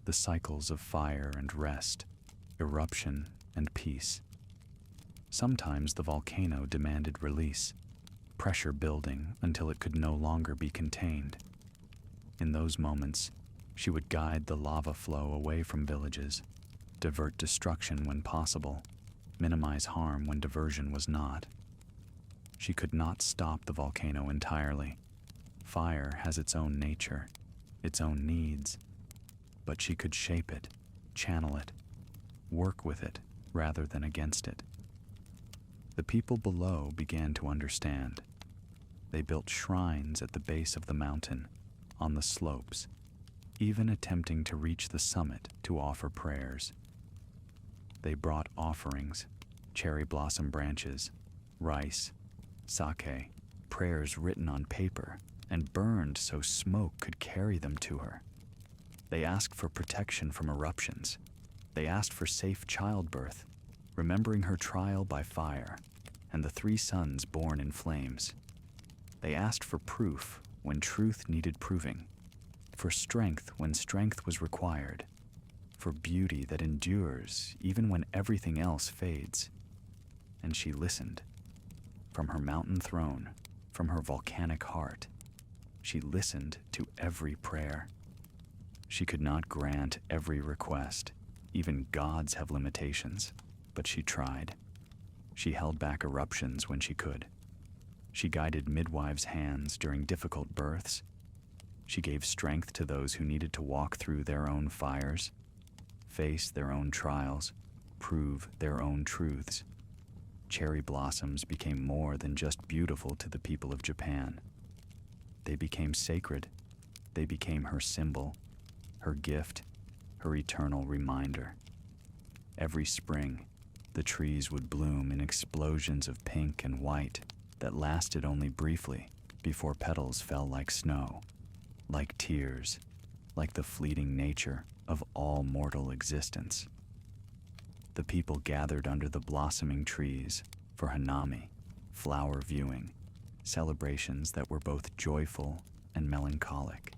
the cycles of fire and rest, eruption and peace. Sometimes the volcano demanded release, pressure building until it could no longer be contained. In those moments, she would guide the lava flow away from villages, divert destruction when possible, minimize harm when diversion was not. She could not stop the volcano entirely. Fire has its own nature, its own needs, but she could shape it, channel it, work with it rather than against it. The people below began to understand. They built shrines at the base of the mountain, on the slopes, even attempting to reach the summit to offer prayers. They brought offerings, cherry blossom branches, rice, sake, prayers written on paper and burned so smoke could carry them to her. They asked for protection from eruptions. They asked for safe childbirth, remembering her trial by fire and the 3 sons born in flames. They asked for proof when truth needed proving, for strength when strength was required, for beauty that endures even when everything else fades. And she listened. From her mountain throne, from her volcanic heart, she listened to every prayer. She could not grant every request. Even gods have limitations, but she tried. She held back eruptions when she could. She guided midwives' hands during difficult births. She gave strength to those who needed to walk through their own fires, face their own trials, prove their own truths. Cherry blossoms became more than just beautiful to the people of Japan. They became sacred. They became her symbol, her gift, her eternal reminder. Every spring, the trees would bloom in explosions of pink and white that lasted only briefly before petals fell like snow, like tears, like the fleeting nature of all mortal existence. The people gathered under the blossoming trees for hanami, flower viewing, celebrations that were both joyful and melancholic.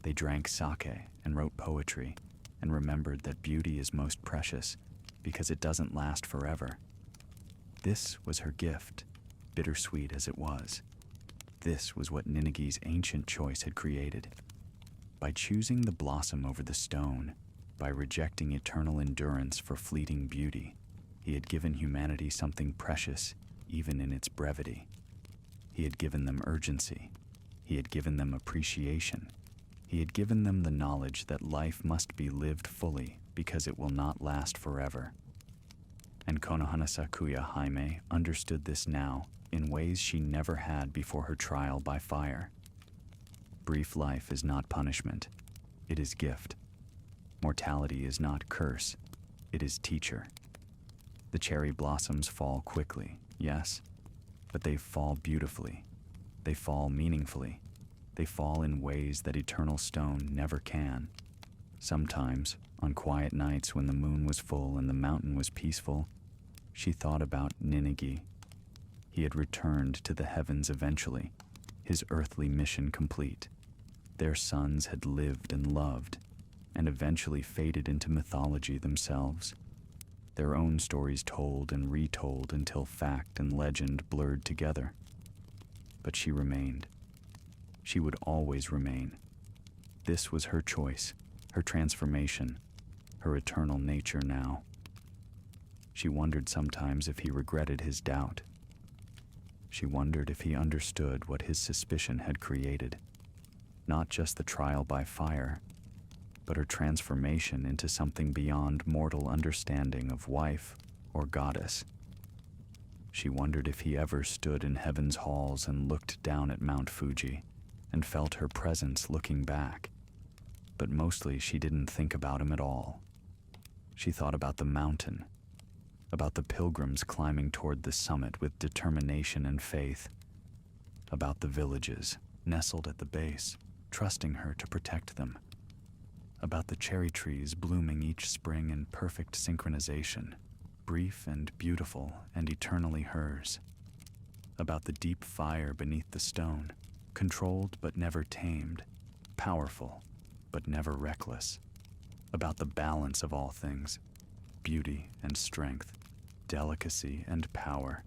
They drank sake and wrote poetry and remembered that beauty is most precious because it doesn't last forever. This was her gift, bittersweet as it was. This was what Ninigi's ancient choice had created. By choosing the blossom over the stone, by rejecting eternal endurance for fleeting beauty, he had given humanity something precious even in its brevity. He had given them urgency. He had given them appreciation. He had given them the knowledge that life must be lived fully because it will not last forever. And Konohanasakuya-hime understood this now in ways she never had before her trial by fire. Brief life is not punishment. It is gift. Mortality is not curse. It is teacher. The cherry blossoms fall quickly, yes, but they fall beautifully. They fall meaningfully. They fall in ways that eternal stone never can. Sometimes, on quiet nights when the moon was full and the mountain was peaceful, she thought about Ninigi. He had returned to the heavens eventually, his earthly mission complete. Their sons had lived and loved, and eventually faded into mythology themselves. Their own stories told and retold until fact and legend blurred together. But she remained. She would always remain. This was her choice, her transformation, her eternal nature now. She wondered sometimes if he regretted his doubt. She wondered if he understood what his suspicion had created. Not just the trial by fire, but her transformation into something beyond mortal understanding of wife or goddess. She wondered if he ever stood in heaven's halls and looked down at Mount Fuji and felt her presence looking back. But mostly she didn't think about him at all. She thought about the mountain, about the pilgrims climbing toward the summit with determination and faith, about the villages nestled at the base, trusting her to protect them, about the cherry trees blooming each spring in perfect synchronization, brief and beautiful and eternally hers, about the deep fire beneath the stone, controlled but never tamed, powerful but never reckless, about the balance of all things, beauty and strength, delicacy and power,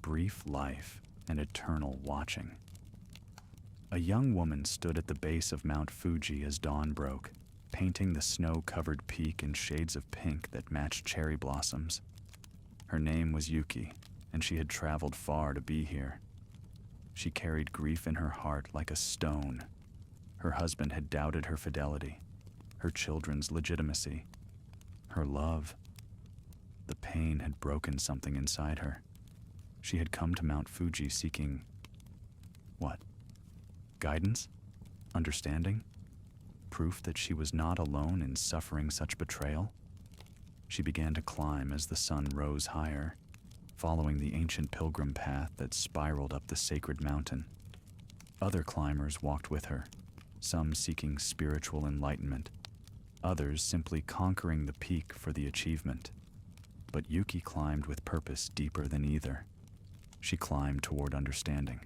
brief life and eternal watching. A young woman stood at the base of Mount Fuji as dawn broke, painting the snow-covered peak in shades of pink that matched cherry blossoms. Her name was Yuki, and she had traveled far to be here. She carried grief in her heart like a stone. Her husband had doubted her fidelity, her children's legitimacy, her love. The pain had broken something inside her. She had come to Mount Fuji seeking... what? Guidance? Understanding? Proof that she was not alone in suffering such betrayal? She began to climb as the sun rose higher, following the ancient pilgrim path that spiraled up the sacred mountain. Other climbers walked with her, some seeking spiritual enlightenment, others simply conquering the peak for the achievement. But Yuki climbed with purpose deeper than either. She climbed toward understanding.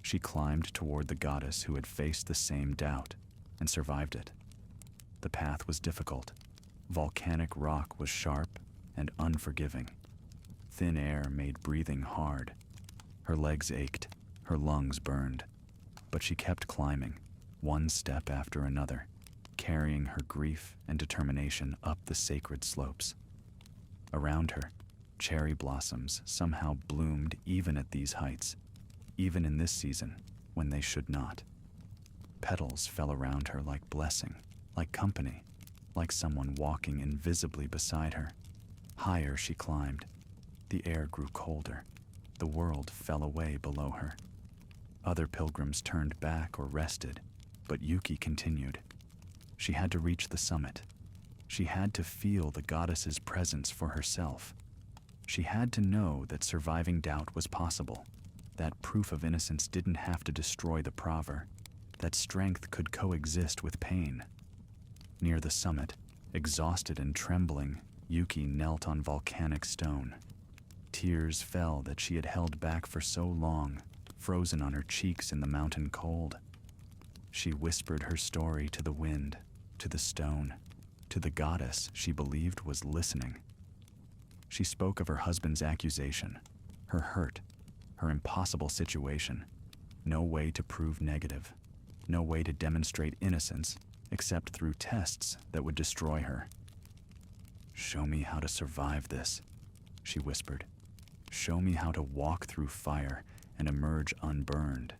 She climbed toward the goddess who had faced the same doubt and survived it. The path was difficult. Volcanic rock was sharp and unforgiving. Thin air made breathing hard. Her legs ached, her lungs burned. But she kept climbing, one step after another, carrying her grief and determination up the sacred slopes. Around her, cherry blossoms somehow bloomed even at these heights, even in this season when they should not. Petals fell around her like blessing, like company, like someone walking invisibly beside her. Higher she climbed. The air grew colder. The world fell away below her. Other pilgrims turned back or rested, but Yuki continued. She had to reach the summit. She had to feel the goddess's presence for herself. She had to know that surviving doubt was possible, that proof of innocence didn't have to destroy the prover, that strength could coexist with pain. Near the summit, exhausted and trembling, Yuki knelt on volcanic stone. Tears fell that she had held back for so long, frozen on her cheeks in the mountain cold. She whispered her story to the wind, to the stone, to the goddess she believed was listening. She spoke of her husband's accusation, her hurt, her impossible situation. No way to prove negative, no way to demonstrate innocence except through tests that would destroy her. "Show me how to survive this," she whispered. "Show me how to walk through fire and emerge unburned.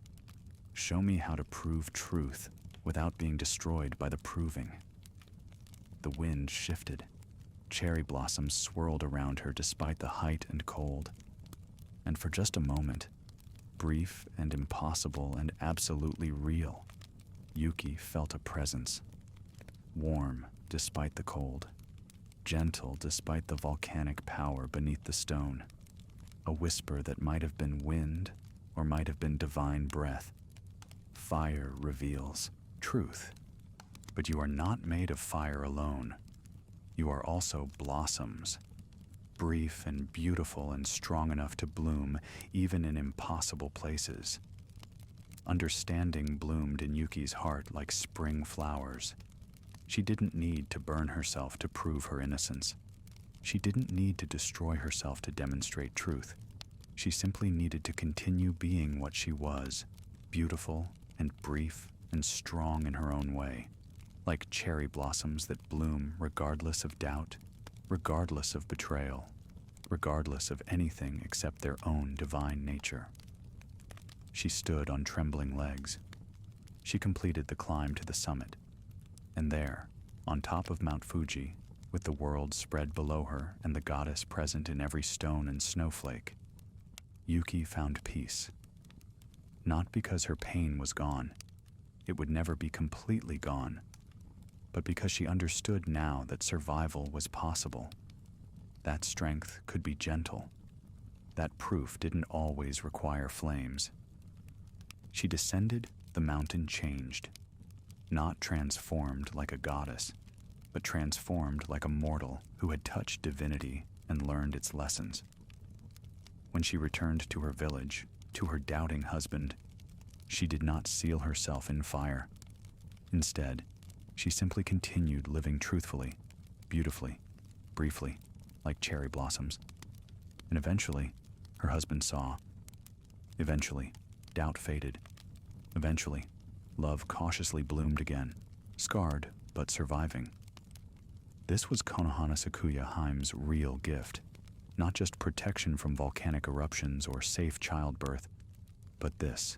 Show me how to prove truth without being destroyed by the proving." The wind shifted. Cherry blossoms swirled around her despite the height and cold. And for just a moment, brief and impossible and absolutely real, Yuki felt a presence. Warm despite the cold. Gentle despite the volcanic power beneath the stone. A whisper that might have been wind or might have been divine breath. Fire reveals truth. But you are not made of fire alone. You are also blossoms, brief and beautiful and strong enough to bloom even in impossible places. Understanding bloomed in Yuki's heart like spring flowers. She didn't need to burn herself to prove her innocence. She didn't need to destroy herself to demonstrate truth. She simply needed to continue being what she was, beautiful and brief and strong in her own way, like cherry blossoms that bloom regardless of doubt, regardless of betrayal, regardless of anything except their own divine nature. She stood on trembling legs. She completed the climb to the summit, and there, on top of Mount Fuji, with the world spread below her and the goddess present in every stone and snowflake, Yuki found peace. Not because her pain was gone, it would never be completely gone, but because she understood now that survival was possible. That strength could be gentle. That proof didn't always require flames. She descended, the mountain changed. Not transformed like a goddess, but transformed like a mortal who had touched divinity and learned its lessons. When she returned to her village, to her doubting husband, she did not seal herself in fire. Instead, she simply continued living truthfully, beautifully, briefly, like cherry blossoms. And eventually, her husband saw. Eventually, doubt faded. Eventually, love cautiously bloomed again, scarred but surviving. This was Konohanasakuya-hime's real gift, not just protection from volcanic eruptions or safe childbirth, but this,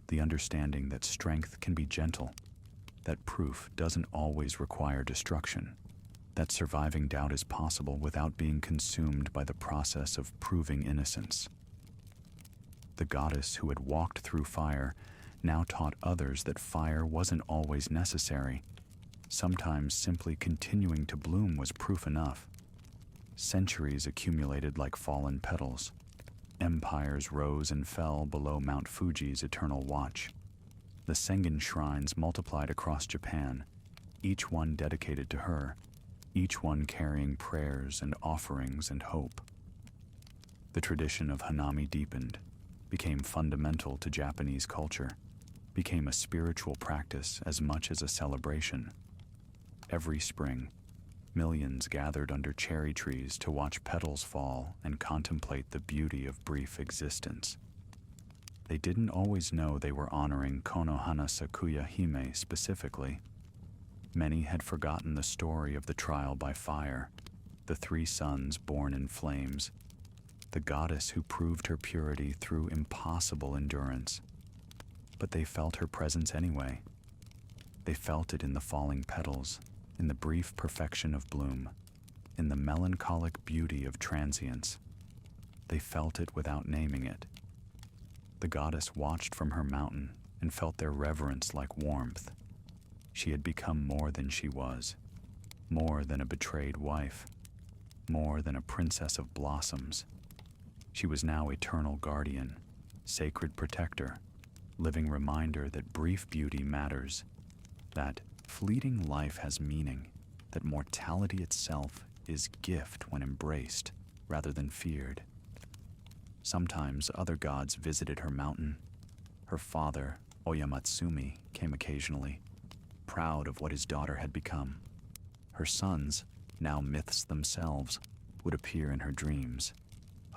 the understanding that strength can be gentle, that proof doesn't always require destruction, that surviving doubt is possible without being consumed by the process of proving innocence. The goddess who had walked through fire now taught others that fire wasn't always necessary. Sometimes simply continuing to bloom was proof enough. Centuries accumulated like fallen petals. Empires rose and fell below Mount Fuji's eternal watch. The Sengen shrines multiplied across Japan, each one dedicated to her, each one carrying prayers and offerings and hope. The tradition of Hanami deepened, became fundamental to Japanese culture, became a spiritual practice as much as a celebration. Every spring, millions gathered under cherry trees to watch petals fall and contemplate the beauty of brief existence. They didn't always know they were honoring Konohanasakuya-hime specifically. Many had forgotten the story of the trial by fire, the 3 sons born in flames, the goddess who proved her purity through impossible endurance. But they felt her presence anyway. They felt it in the falling petals, in the brief perfection of bloom, in the melancholic beauty of transience. They felt it without naming it. The goddess watched from her mountain and felt their reverence like warmth. She had become more than she was, more than a betrayed wife, more than a princess of blossoms. She was now eternal guardian, sacred protector, living reminder that brief beauty matters, that fleeting life has meaning, that mortality itself is gift when embraced rather than feared. Sometimes other gods visited her mountain. Her father, Oyamatsumi, came occasionally, proud of what his daughter had become. Her sons, now myths themselves, would appear in her dreams.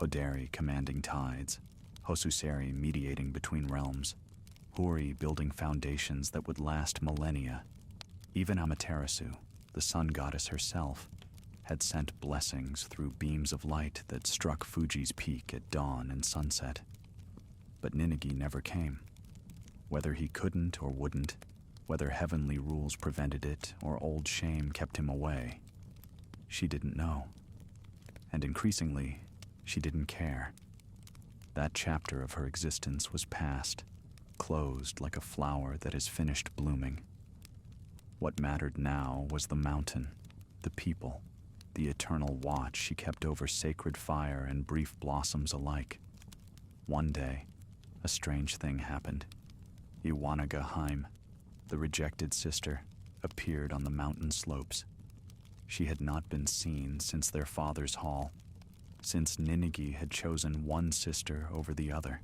Hoderi commanding tides, Hosuseri mediating between realms, Hori building foundations that would last millennia. Even Amaterasu, the sun goddess herself, had sent blessings through beams of light that struck Fuji's peak at dawn and sunset. But Ninigi never came. Whether he couldn't or wouldn't, whether heavenly rules prevented it or old shame kept him away, she didn't know. And increasingly, she didn't care. That chapter of her existence was past, closed like a flower that has finished blooming. What mattered now was the mountain, the people, the eternal watch she kept over sacred fire and brief blossoms alike. One day, a strange thing happened. Iwanaga-hime, the rejected sister, appeared on the mountain slopes. She had not been seen since their father's hall, since Ninigi had chosen one sister over the other,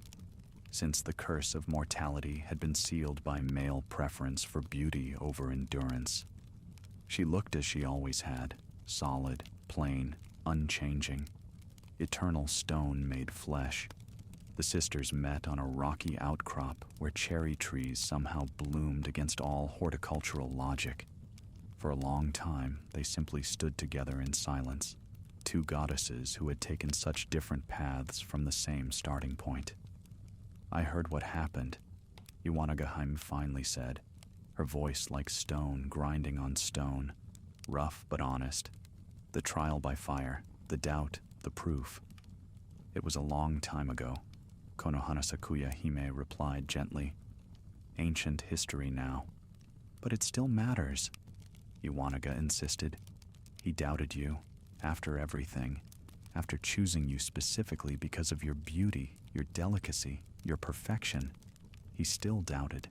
since the curse of mortality had been sealed by male preference for beauty over endurance. She looked as she always had, solid, plain, unchanging, eternal stone made flesh. The sisters met on a rocky outcrop where cherry trees somehow bloomed against all horticultural logic. For a long time, they simply stood together in silence, two goddesses who had taken such different paths from the same starting point. "I heard what happened," Iwanagahime finally said, her voice like stone grinding on stone, rough but honest. "The trial by fire, the doubt, the proof." "It was a long time ago," Konohanasakuya-hime replied gently. "Ancient history now." "But it still matters," Iwanaga insisted. "He doubted you, after everything, after choosing you specifically because of your beauty, your delicacy, your perfection. He still doubted.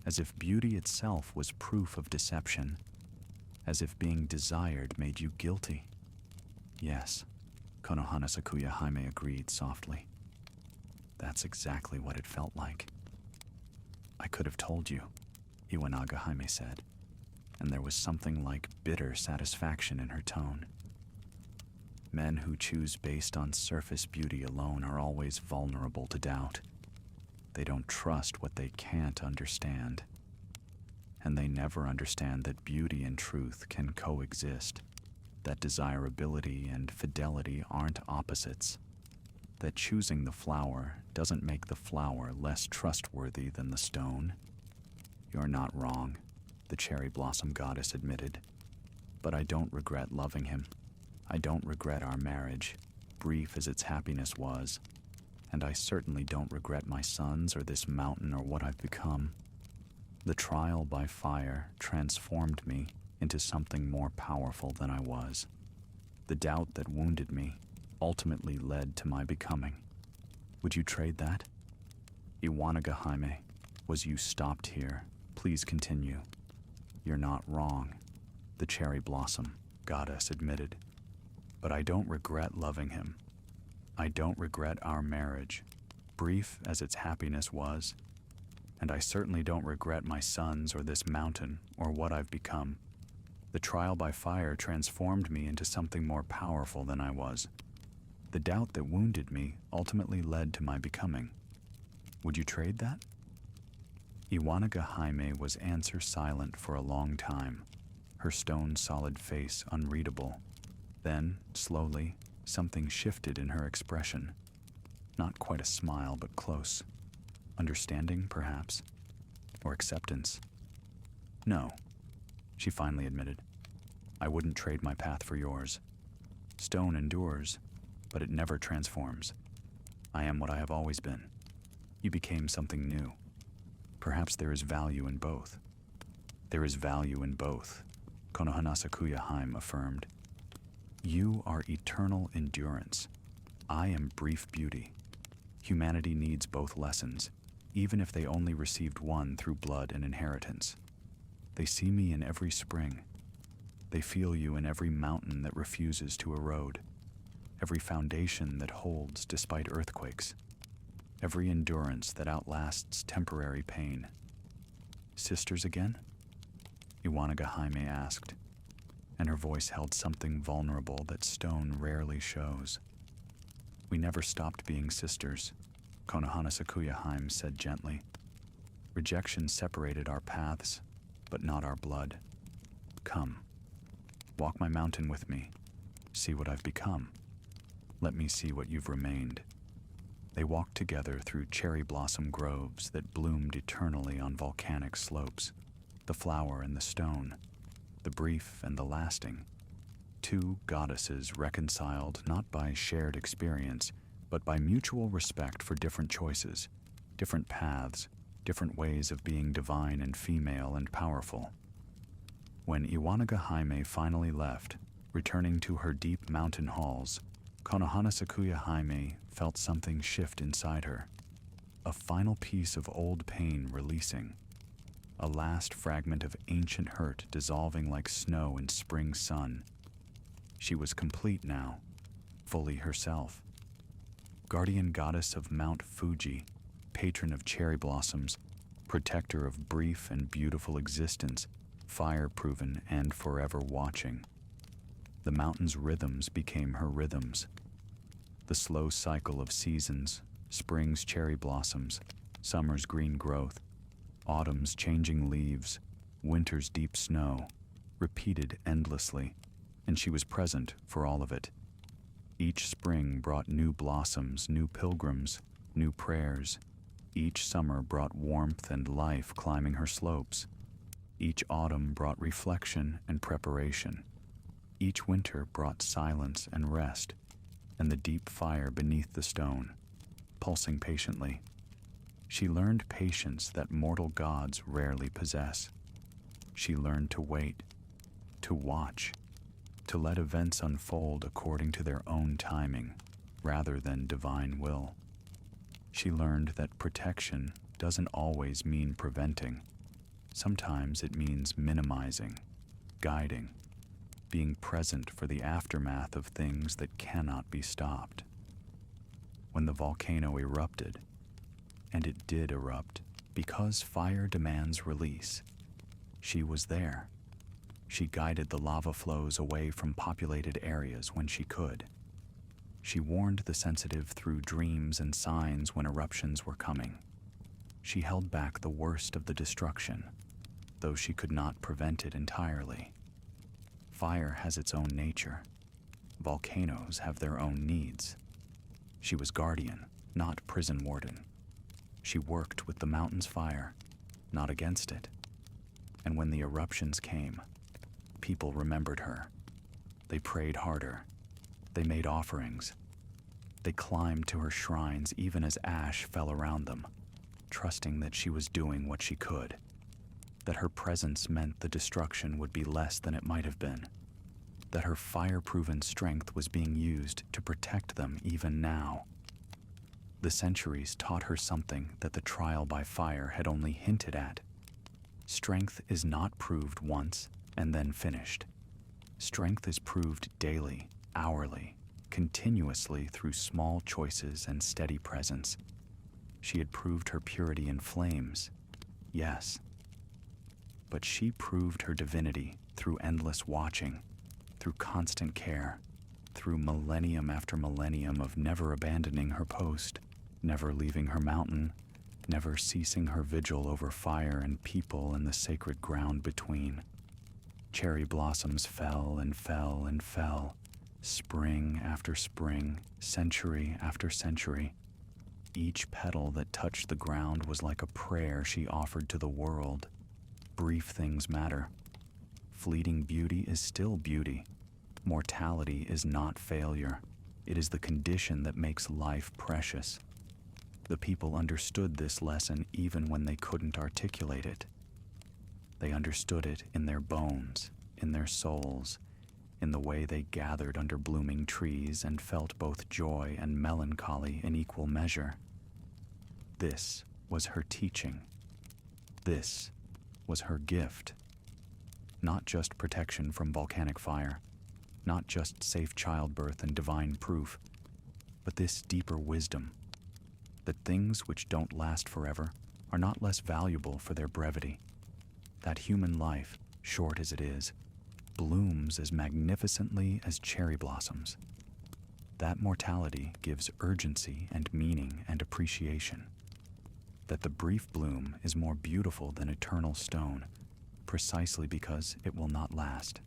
As if beauty itself was proof of deception. As if being desired made you guilty." "Yes," Konohanasakuya-hime agreed softly. "That's exactly what it felt like." "I could have told you," Iwanagahime said, and there was something like bitter satisfaction in her tone. "Men who choose based on surface beauty alone are always vulnerable to doubt. They don't trust what they can't understand. And they never understand that beauty and truth can coexist, that desirability and fidelity aren't opposites, that choosing the flower doesn't make the flower less trustworthy than the stone." "You're not wrong," the cherry blossom goddess admitted. "But I don't regret loving him. I don't regret our marriage, brief as its happiness was. And I certainly don't regret my sons or this mountain or what I've become. The trial by fire transformed me into something more powerful than I was. The doubt that wounded me ultimately led to my becoming. Would you trade that?" "Iwanagahime, was you stopped here? Please continue." "You're not wrong," the cherry blossom goddess admitted. "But I don't regret loving him. I don't regret our marriage, brief as its happiness was. And I certainly don't regret my sons or this mountain or what I've become. The trial by fire transformed me into something more powerful than I was. The doubt that wounded me ultimately led to my becoming. Would you trade that?" Iwanagahime was answer silent for a long time, her stone-solid face unreadable. Then, slowly, something shifted in her expression. Not quite a smile, but close. Understanding, perhaps? Or acceptance? "No," she finally admitted. "I wouldn't trade my path for yours. Stone endures, but it never transforms. I am what I have always been. You became something new. Perhaps there is value in both." "There is value in both," Konohanasakuya-hime affirmed. "You are eternal endurance. I am brief beauty. Humanity needs both lessons, even if they only received one through blood and inheritance. They see me in every spring. They feel you in every mountain that refuses to erode, every foundation that holds despite earthquakes, every endurance that outlasts temporary pain." "Sisters again?" Iwanagahime asked, and her voice held something vulnerable that stone rarely shows. "We never stopped being sisters," Konohanasakuya-hime said gently. "Rejection separated our paths, but not our blood. Come, walk my mountain with me. See what I've become. Let me see what you've remained." They walked together through cherry blossom groves that bloomed eternally on volcanic slopes, the flower and the stone, the brief and the lasting. Two goddesses reconciled not by shared experience, but by mutual respect for different choices, different paths, different ways of being divine and female and powerful. When Iwanagahime finally left, returning to her deep mountain halls, Konohanasakuya-hime felt something shift inside her. A final piece of old pain releasing. A last fragment of ancient hurt dissolving like snow in spring sun. She was complete now, fully herself. Guardian goddess of Mount Fuji, patron of cherry blossoms, protector of brief and beautiful existence, fire-proven and forever watching. The mountain's rhythms became her rhythms. The slow cycle of seasons, spring's cherry blossoms, summer's green growth, autumn's changing leaves, winter's deep snow, repeated endlessly, and she was present for all of it. Each spring brought new blossoms, new pilgrims, new prayers. Each summer brought warmth and life climbing her slopes. Each autumn brought reflection and preparation. Each winter brought silence and rest, and the deep fire beneath the stone, pulsing patiently. She learned patience that mortal gods rarely possess. She learned to wait, to watch, to let events unfold according to their own timing, rather than divine will. She learned that protection doesn't always mean preventing. Sometimes it means minimizing, guiding, being present for the aftermath of things that cannot be stopped. When the volcano erupted, and it did erupt because fire demands release, she was there. She guided the lava flows away from populated areas when she could. She warned the sensitive through dreams and signs when eruptions were coming. She held back the worst of the destruction, though she could not prevent it entirely. Fire has its own nature. Volcanoes have their own needs. She was guardian, not prison warden. She worked with the mountain's fire, not against it. And when the eruptions came, people remembered her. They prayed harder. They made offerings. They climbed to her shrines even as ash fell around them, trusting that she was doing what she could, that her presence meant the destruction would be less than it might have been, that her fire-proven strength was being used to protect them even now. The centuries taught her something that the trial by fire had only hinted at. Strength is not proved once and then finished. Strength is proved daily, hourly, continuously through small choices and steady presence. She had proved her purity in flames, yes. But she proved her divinity through endless watching, through constant care, through millennium after millennium of never abandoning her post, never leaving her mountain, never ceasing her vigil over fire and people and the sacred ground between. Cherry blossoms fell and fell and fell, spring after spring, century after century. Each petal that touched the ground was like a prayer she offered to the world. Brief things matter. Fleeting beauty is still beauty. Mortality is not failure. It is the condition that makes life precious. The people understood this lesson even when they couldn't articulate it. They understood it in their bones, in their souls, in the way they gathered under blooming trees and felt both joy and melancholy in equal measure. This was her teaching. This was her gift. Not just protection from volcanic fire, not just safe childbirth and divine proof, but this deeper wisdom, that things which don't last forever are not less valuable for their brevity. That human life, short as it is, blooms as magnificently as cherry blossoms. That mortality gives urgency and meaning and appreciation. That the brief bloom is more beautiful than eternal stone, precisely because it will not last.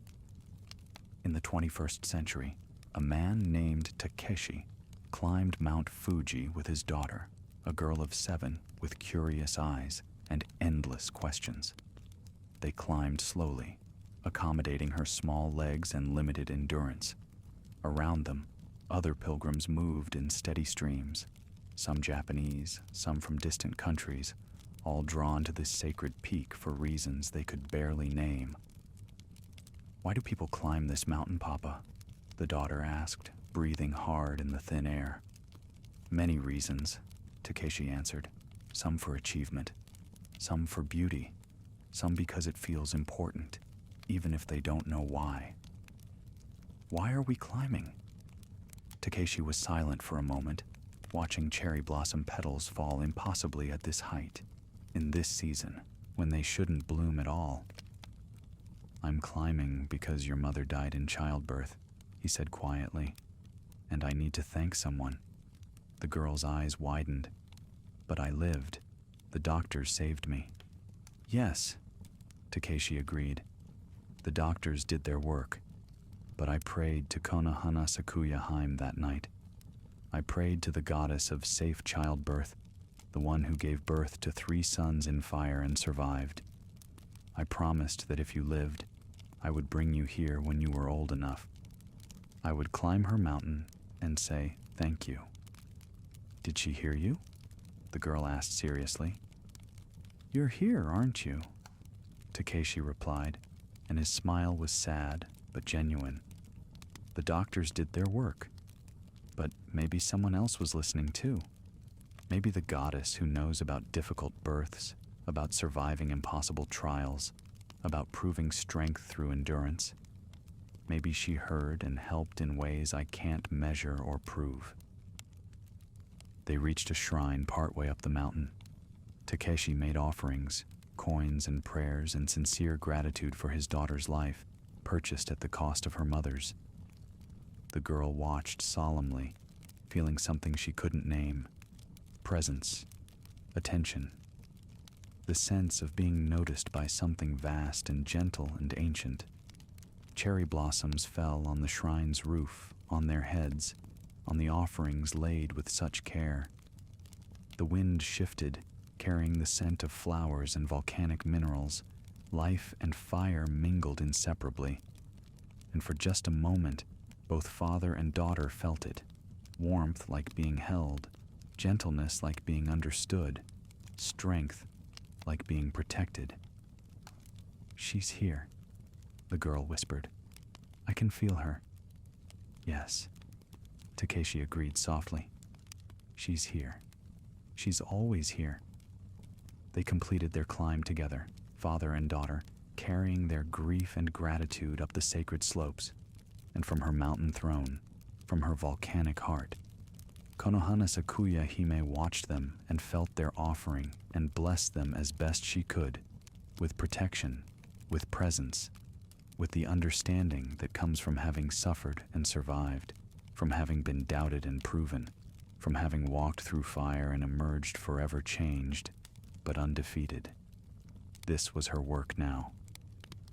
In the 21st century, a man named Takeshi climbed Mount Fuji with his daughter, a girl of 7 with curious eyes and endless questions. They climbed slowly, accommodating her small legs and limited endurance. Around them, other pilgrims moved in steady streams, some Japanese, some from distant countries, all drawn to this sacred peak for reasons they could barely name. "Why do people climb this mountain, Papa?" the daughter asked, breathing hard in the thin air. "Many reasons," Takeshi answered. "Some for achievement, some for beauty, some because it feels important, even if they don't know why." "Why are we climbing?" Takeshi was silent for a moment, watching cherry blossom petals fall impossibly at this height, in this season, when they shouldn't bloom at all. "I'm climbing because your mother died in childbirth," he said quietly, "and I need to thank someone." The girl's eyes widened. "But I lived. The doctors saved me." "Yes," Takeshi agreed. "The doctors did their work. But I prayed to Konohanasakuya-hime that night. I prayed to the goddess of safe childbirth, the one who gave birth to 3 sons in fire and survived. I promised that if you lived, I would bring you here when you were old enough. I would climb her mountain and say thank you. Did she hear you? The girl asked seriously. You're here, aren't you? Takeshi replied, and his smile was sad but genuine. The doctors did their work, but maybe someone else was listening too. Maybe the goddess who knows about difficult births, about surviving impossible trials, about proving strength through endurance. Maybe she heard and helped in ways I can't measure or prove. They reached a shrine partway up the mountain. Takeshi made offerings, coins and prayers in sincere gratitude for his daughter's life, purchased at the cost of her mother's. The girl watched solemnly, feeling something she couldn't name. Presence, attention, the sense of being noticed by something vast and gentle and ancient. Cherry blossoms fell on the shrine's roof, on their heads, on the offerings laid with such care. The wind shifted, carrying the scent of flowers and volcanic minerals. Life and fire mingled inseparably. And for just a moment, both father and daughter felt it. Warmth like being held, gentleness like being understood, strength like being protected. She's here, the girl whispered. I can feel her. Yes, Takeshi agreed softly. She's here. She's always here. They completed their climb together, father and daughter, carrying their grief and gratitude up the sacred slopes. And from her mountain throne, from her volcanic heart, Konohanasakuya-hime watched them and felt their offering and blessed them as best she could, with protection, with presence, with the understanding that comes from having suffered and survived, from having been doubted and proven, from having walked through fire and emerged forever changed, but undefeated. This was her work now.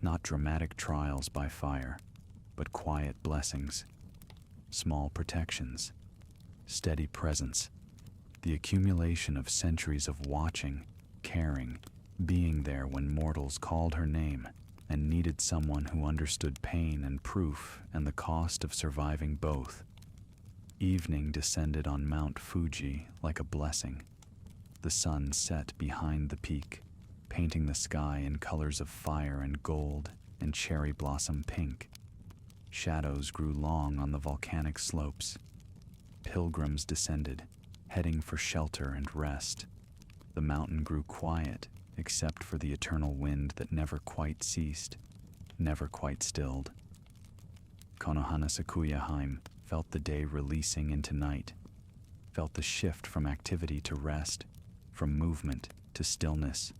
Not dramatic trials by fire, but quiet blessings, small protections, steady presence, the accumulation of centuries of watching, caring, being there when mortals called her name and needed someone who understood pain and proof and the cost of surviving both. Evening descended on Mount Fuji like a blessing. The sun set behind the peak, painting the sky in colors of fire and gold and cherry blossom pink. Shadows grew long on the volcanic slopes. Pilgrims descended, heading for shelter and rest. The mountain grew quiet, except for the eternal wind that never quite ceased, never quite stilled. Konohanasakuya-hime felt the day releasing into night, felt the shift from activity to rest, from movement to stillness.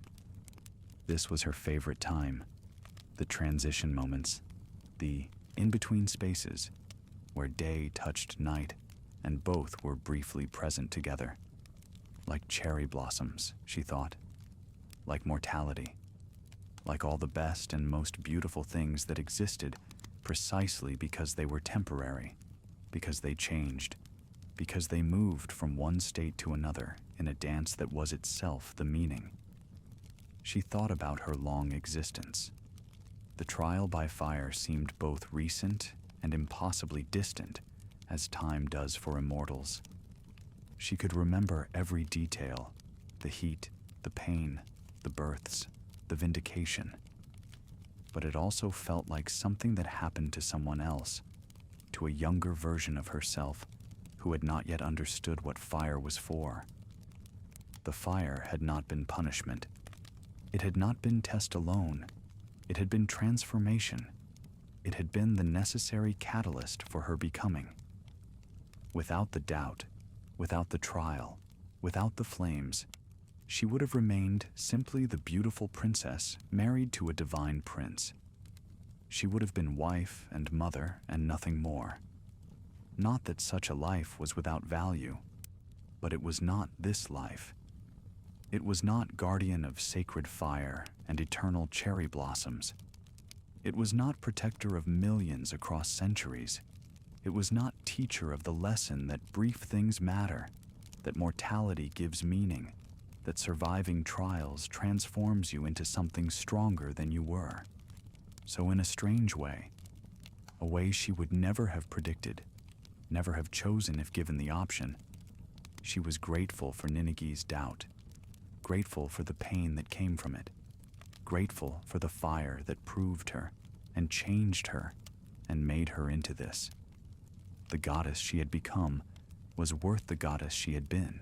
This was her favorite time, the transition moments, the in-between spaces, where day touched night and both were briefly present together. Like cherry blossoms, she thought. Like mortality. Like all the best and most beautiful things that existed precisely because they were temporary, because they changed, because they moved from one state to another in a dance that was itself the meaning. She thought about her long existence. The trial by fire seemed both recent and impossibly distant, as time does for immortals. She could remember every detail, the heat, the pain, the births, the vindication. But it also felt like something that happened to someone else, to a younger version of herself who had not yet understood what fire was for. The fire had not been punishment. It had not been test alone. It had been transformation. It had been the necessary catalyst for her becoming. Without the doubt, without the trial, without the flames, she would have remained simply the beautiful princess married to a divine prince. She would have been wife and mother and nothing more. Not that such a life was without value, but it was not this life. It was not guardian of sacred fire and eternal cherry blossoms. It was not protector of millions across centuries. It was not teacher of the lesson that brief things matter, that mortality gives meaning, that surviving trials transforms you into something stronger than you were. So in a strange way, a way she would never have predicted, never have chosen if given the option, she was grateful for Ninigi's doubt, grateful for the pain that came from it, grateful for the fire that proved her and changed her and made her into this. The goddess she had become was worth the goddess she had been.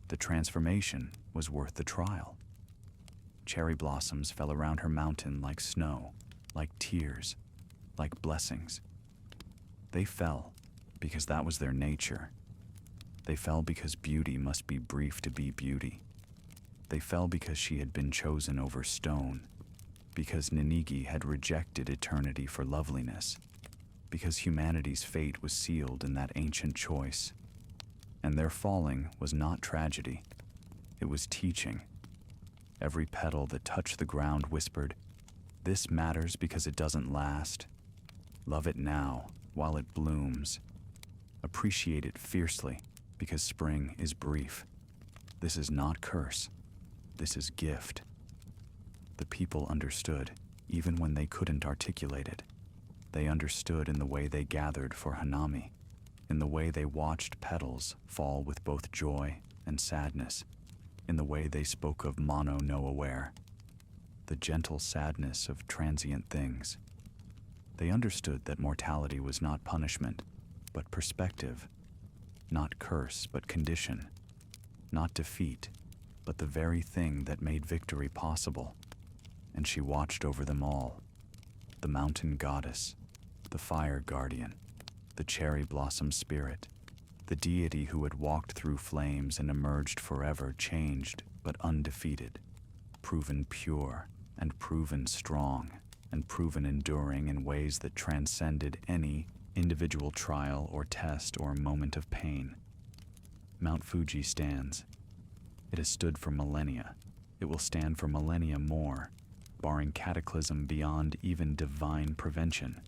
The transformation was worth the trial. Cherry blossoms fell around her mountain like snow, like tears, like blessings. They fell because that was their nature. They fell because beauty must be brief to be beauty. They fell because she had been chosen over stone, because Ninigi had rejected eternity for loveliness, because humanity's fate was sealed in that ancient choice. And their falling was not tragedy, it was teaching. Every petal that touched the ground whispered, "This matters because it doesn't last. Love it now, while it blooms. Appreciate it fiercely, because spring is brief. This is not curse, this is gift." The people understood, even when they couldn't articulate it. They understood in the way they gathered for Hanami, in the way they watched petals fall with both joy and sadness, in the way they spoke of mono no aware, the gentle sadness of transient things. They understood that mortality was not punishment, but perspective, not curse, but condition, not defeat, but the very thing that made victory possible. And she watched over them all, the mountain goddess, the fire guardian, the cherry blossom spirit, the deity who had walked through flames and emerged forever changed but undefeated, proven pure and proven strong and proven enduring in ways that transcended any individual trial or test or moment of pain. Mount Fuji stands. It has stood for millennia. It will stand for millennia more, barring cataclysm beyond even divine prevention.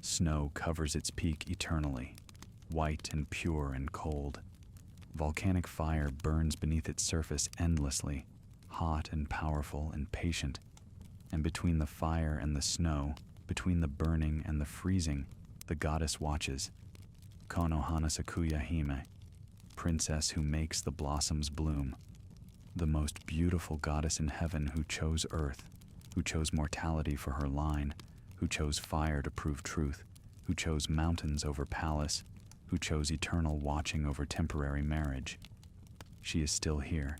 Snow covers its peak eternally, white and pure and cold. Volcanic fire burns beneath its surface endlessly, hot and powerful and patient. And between the fire and the snow, between the burning and the freezing, the goddess watches. Konohanasakuya-hime, princess who makes the blossoms bloom. The most beautiful goddess in heaven who chose earth, who chose mortality for her line, who chose fire to prove truth, who chose mountains over palace, who chose eternal watching over temporary marriage. She is still here.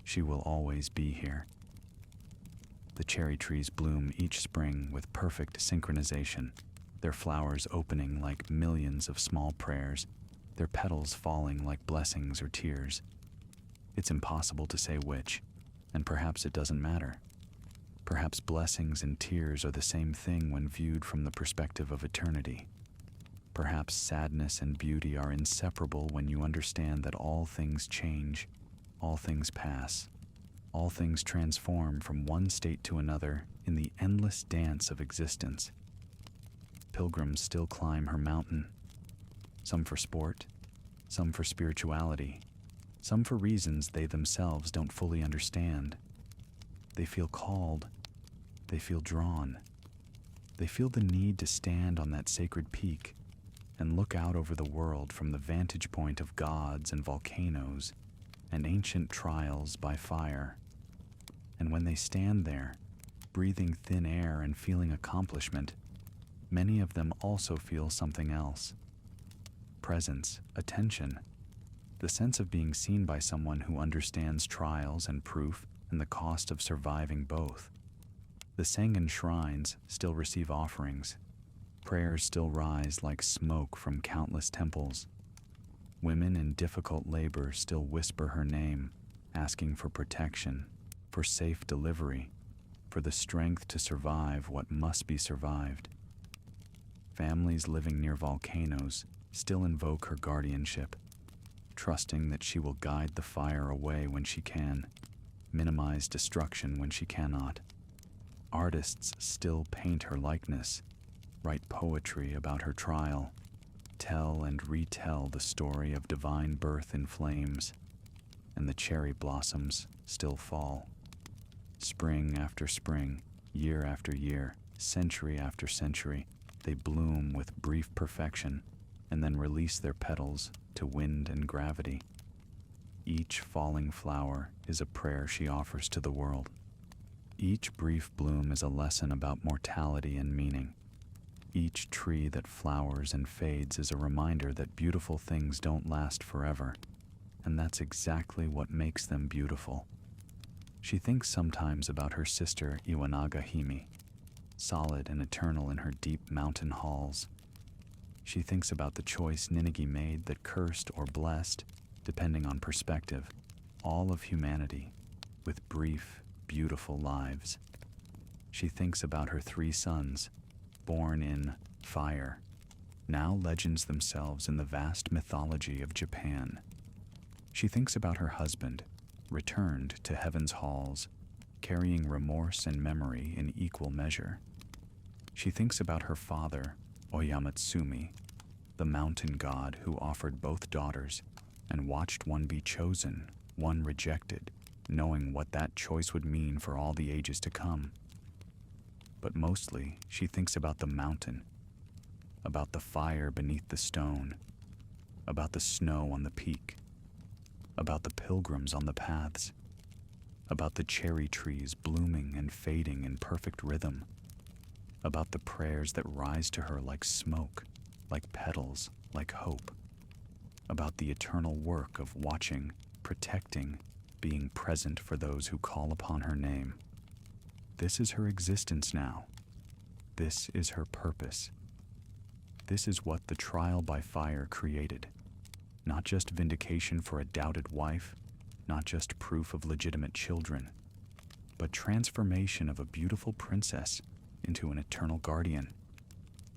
She will always be here. The cherry trees bloom each spring with perfect synchronization, their flowers opening like millions of small prayers, their petals falling like blessings or tears. It's impossible to say which, and perhaps it doesn't matter. Perhaps blessings and tears are the same thing when viewed from the perspective of eternity. Perhaps sadness and beauty are inseparable when you understand that all things change, all things pass, all things transform from one state to another in the endless dance of existence. Pilgrims still climb her mountain, some for sport, some for spirituality, some for reasons they themselves don't fully understand. They feel called, they feel drawn, they feel the need to stand on that sacred peak and look out over the world from the vantage point of gods and volcanoes and ancient trials by fire. And when they stand there, breathing thin air and feeling accomplishment, many of them also feel something else. Presence, attention, the sense of being seen by someone who understands trials and proof and the cost of surviving both. The Sengen shrines still receive offerings. Prayers still rise like smoke from countless temples. Women in difficult labor still whisper her name, asking for protection, for safe delivery, for the strength to survive what must be survived. Families living near volcanoes still invoke her guardianship, trusting that she will guide the fire away when she can, minimize destruction when she cannot. Artists still paint her likeness, write poetry about her trial, tell and retell the story of divine birth in flames, and the cherry blossoms still fall. Spring after spring, year after year, century after century, they bloom with brief perfection and then release their petals to wind and gravity. Each falling flower is a prayer she offers to the world. Each brief bloom is a lesson about mortality and meaning. Each tree that flowers and fades is a reminder that beautiful things don't last forever, and that's exactly what makes them beautiful. She thinks sometimes about her sister Iwanaga-hime, solid and eternal in her deep mountain halls. She thinks about the choice Ninigi made that cursed or blessed, depending on perspective, all of humanity with brief, beautiful lives. She thinks about her 3 sons, born in fire, now legends themselves in the vast mythology of Japan. She thinks about her husband, returned to heaven's halls, carrying remorse and memory in equal measure. She thinks about her father, Oyamatsumi, the mountain god who offered both daughters and watched one be chosen, one rejected, knowing what that choice would mean for all the ages to come. But mostly, she thinks about the mountain, about the fire beneath the stone, about the snow on the peak, about the pilgrims on the paths, about the cherry trees blooming and fading in perfect rhythm, about the prayers that rise to her like smoke, like petals, like hope, about the eternal work of watching, protecting, being present for those who call upon her name. This is her existence now. This is her purpose. This is what the trial by fire created. Not just vindication for a doubted wife, not just proof of legitimate children, but transformation of a beautiful princess into an eternal guardian.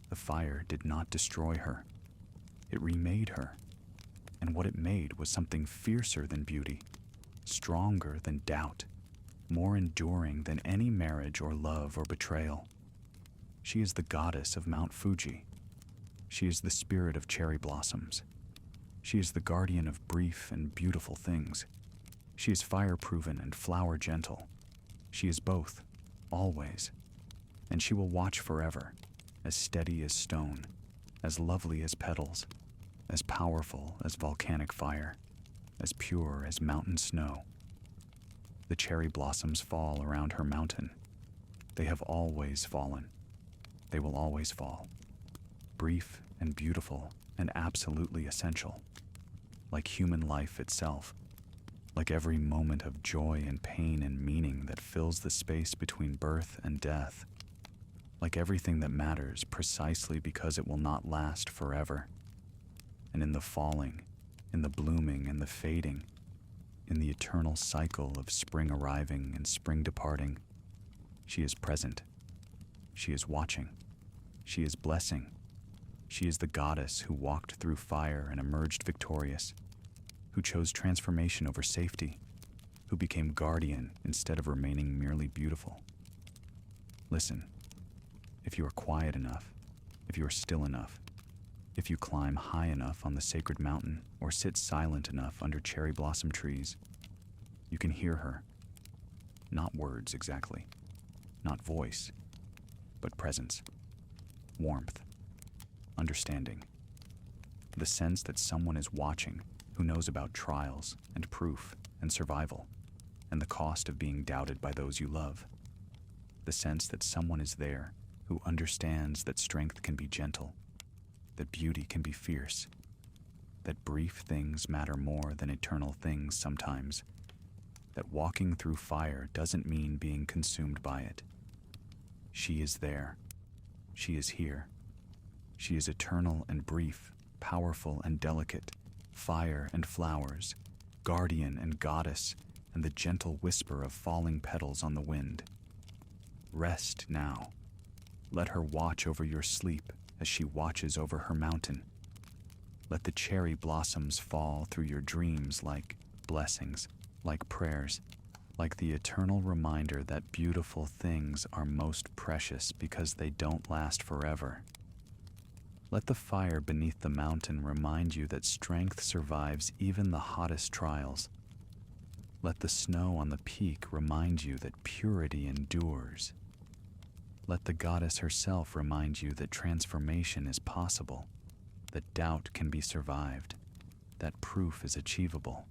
The fire did not destroy her. It remade her. And what it made was something fiercer than beauty, stronger than doubt, more enduring than any marriage or love or betrayal. She is the goddess of Mount Fuji. She is the spirit of cherry blossoms. She is the guardian of brief and beautiful things. She is fire-proven and flower-gentle. She is both, always. And she will watch forever, as steady as stone, as lovely as petals, as powerful as volcanic fire, as pure as mountain snow. The cherry blossoms fall around her mountain. They have always fallen. They will always fall. Brief and beautiful and absolutely essential. Like human life itself. Like every moment of joy and pain and meaning that fills the space between birth and death. Like everything that matters precisely because it will not last forever. And in the falling, in the blooming and the fading, in the eternal cycle of spring arriving and spring departing, she is present. She is watching. She is blessing. She is the goddess who walked through fire and emerged victorious, who chose transformation over safety, who became guardian instead of remaining merely beautiful. Listen, if you are quiet enough, if you are still enough, if you climb high enough on the sacred mountain or sit silent enough under cherry blossom trees, you can hear her. Not words exactly, not voice, but presence, warmth, understanding. The sense that someone is watching who knows about trials and proof and survival and the cost of being doubted by those you love. The sense that someone is there who understands that strength can be gentle, that beauty can be fierce, that brief things matter more than eternal things sometimes, that walking through fire doesn't mean being consumed by it. She is there. She is here. She is eternal and brief, powerful and delicate, fire and flowers, guardian and goddess, and the gentle whisper of falling petals on the wind. Rest now. Let her watch over your sleep as she watches over her mountain. Let the cherry blossoms fall through your dreams like blessings, like prayers, like the eternal reminder that beautiful things are most precious because they don't last forever. Let the fire beneath the mountain remind you that strength survives even the hottest trials. Let the snow on the peak remind you that purity endures. Let the goddess herself remind you that transformation is possible, that doubt can be survived, that proof is achievable,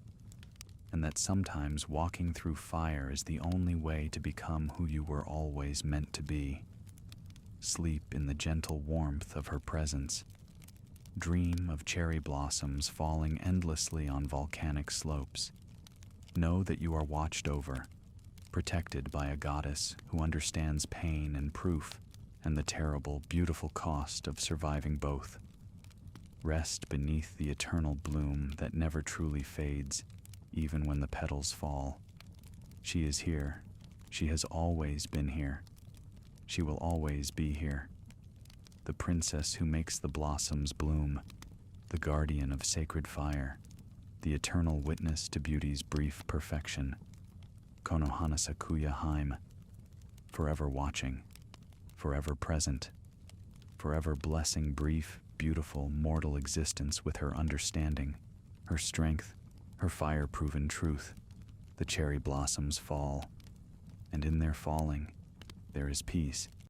and that sometimes walking through fire is the only way to become who you were always meant to be. Sleep in the gentle warmth of her presence. Dream of cherry blossoms falling endlessly on volcanic slopes. Know that you are watched over, protected by a goddess who understands pain and proof and the terrible, beautiful cost of surviving both. Rest beneath the eternal bloom that never truly fades, even when the petals fall. She is here. She has always been here. She will always be here. The princess who makes the blossoms bloom, the guardian of sacred fire, the eternal witness to beauty's brief perfection. Konohanasakuya-hime, forever watching, forever present, forever blessing brief, beautiful, mortal existence with her understanding, her strength, her fire-proven truth. The cherry blossoms fall, and in their falling, there is peace.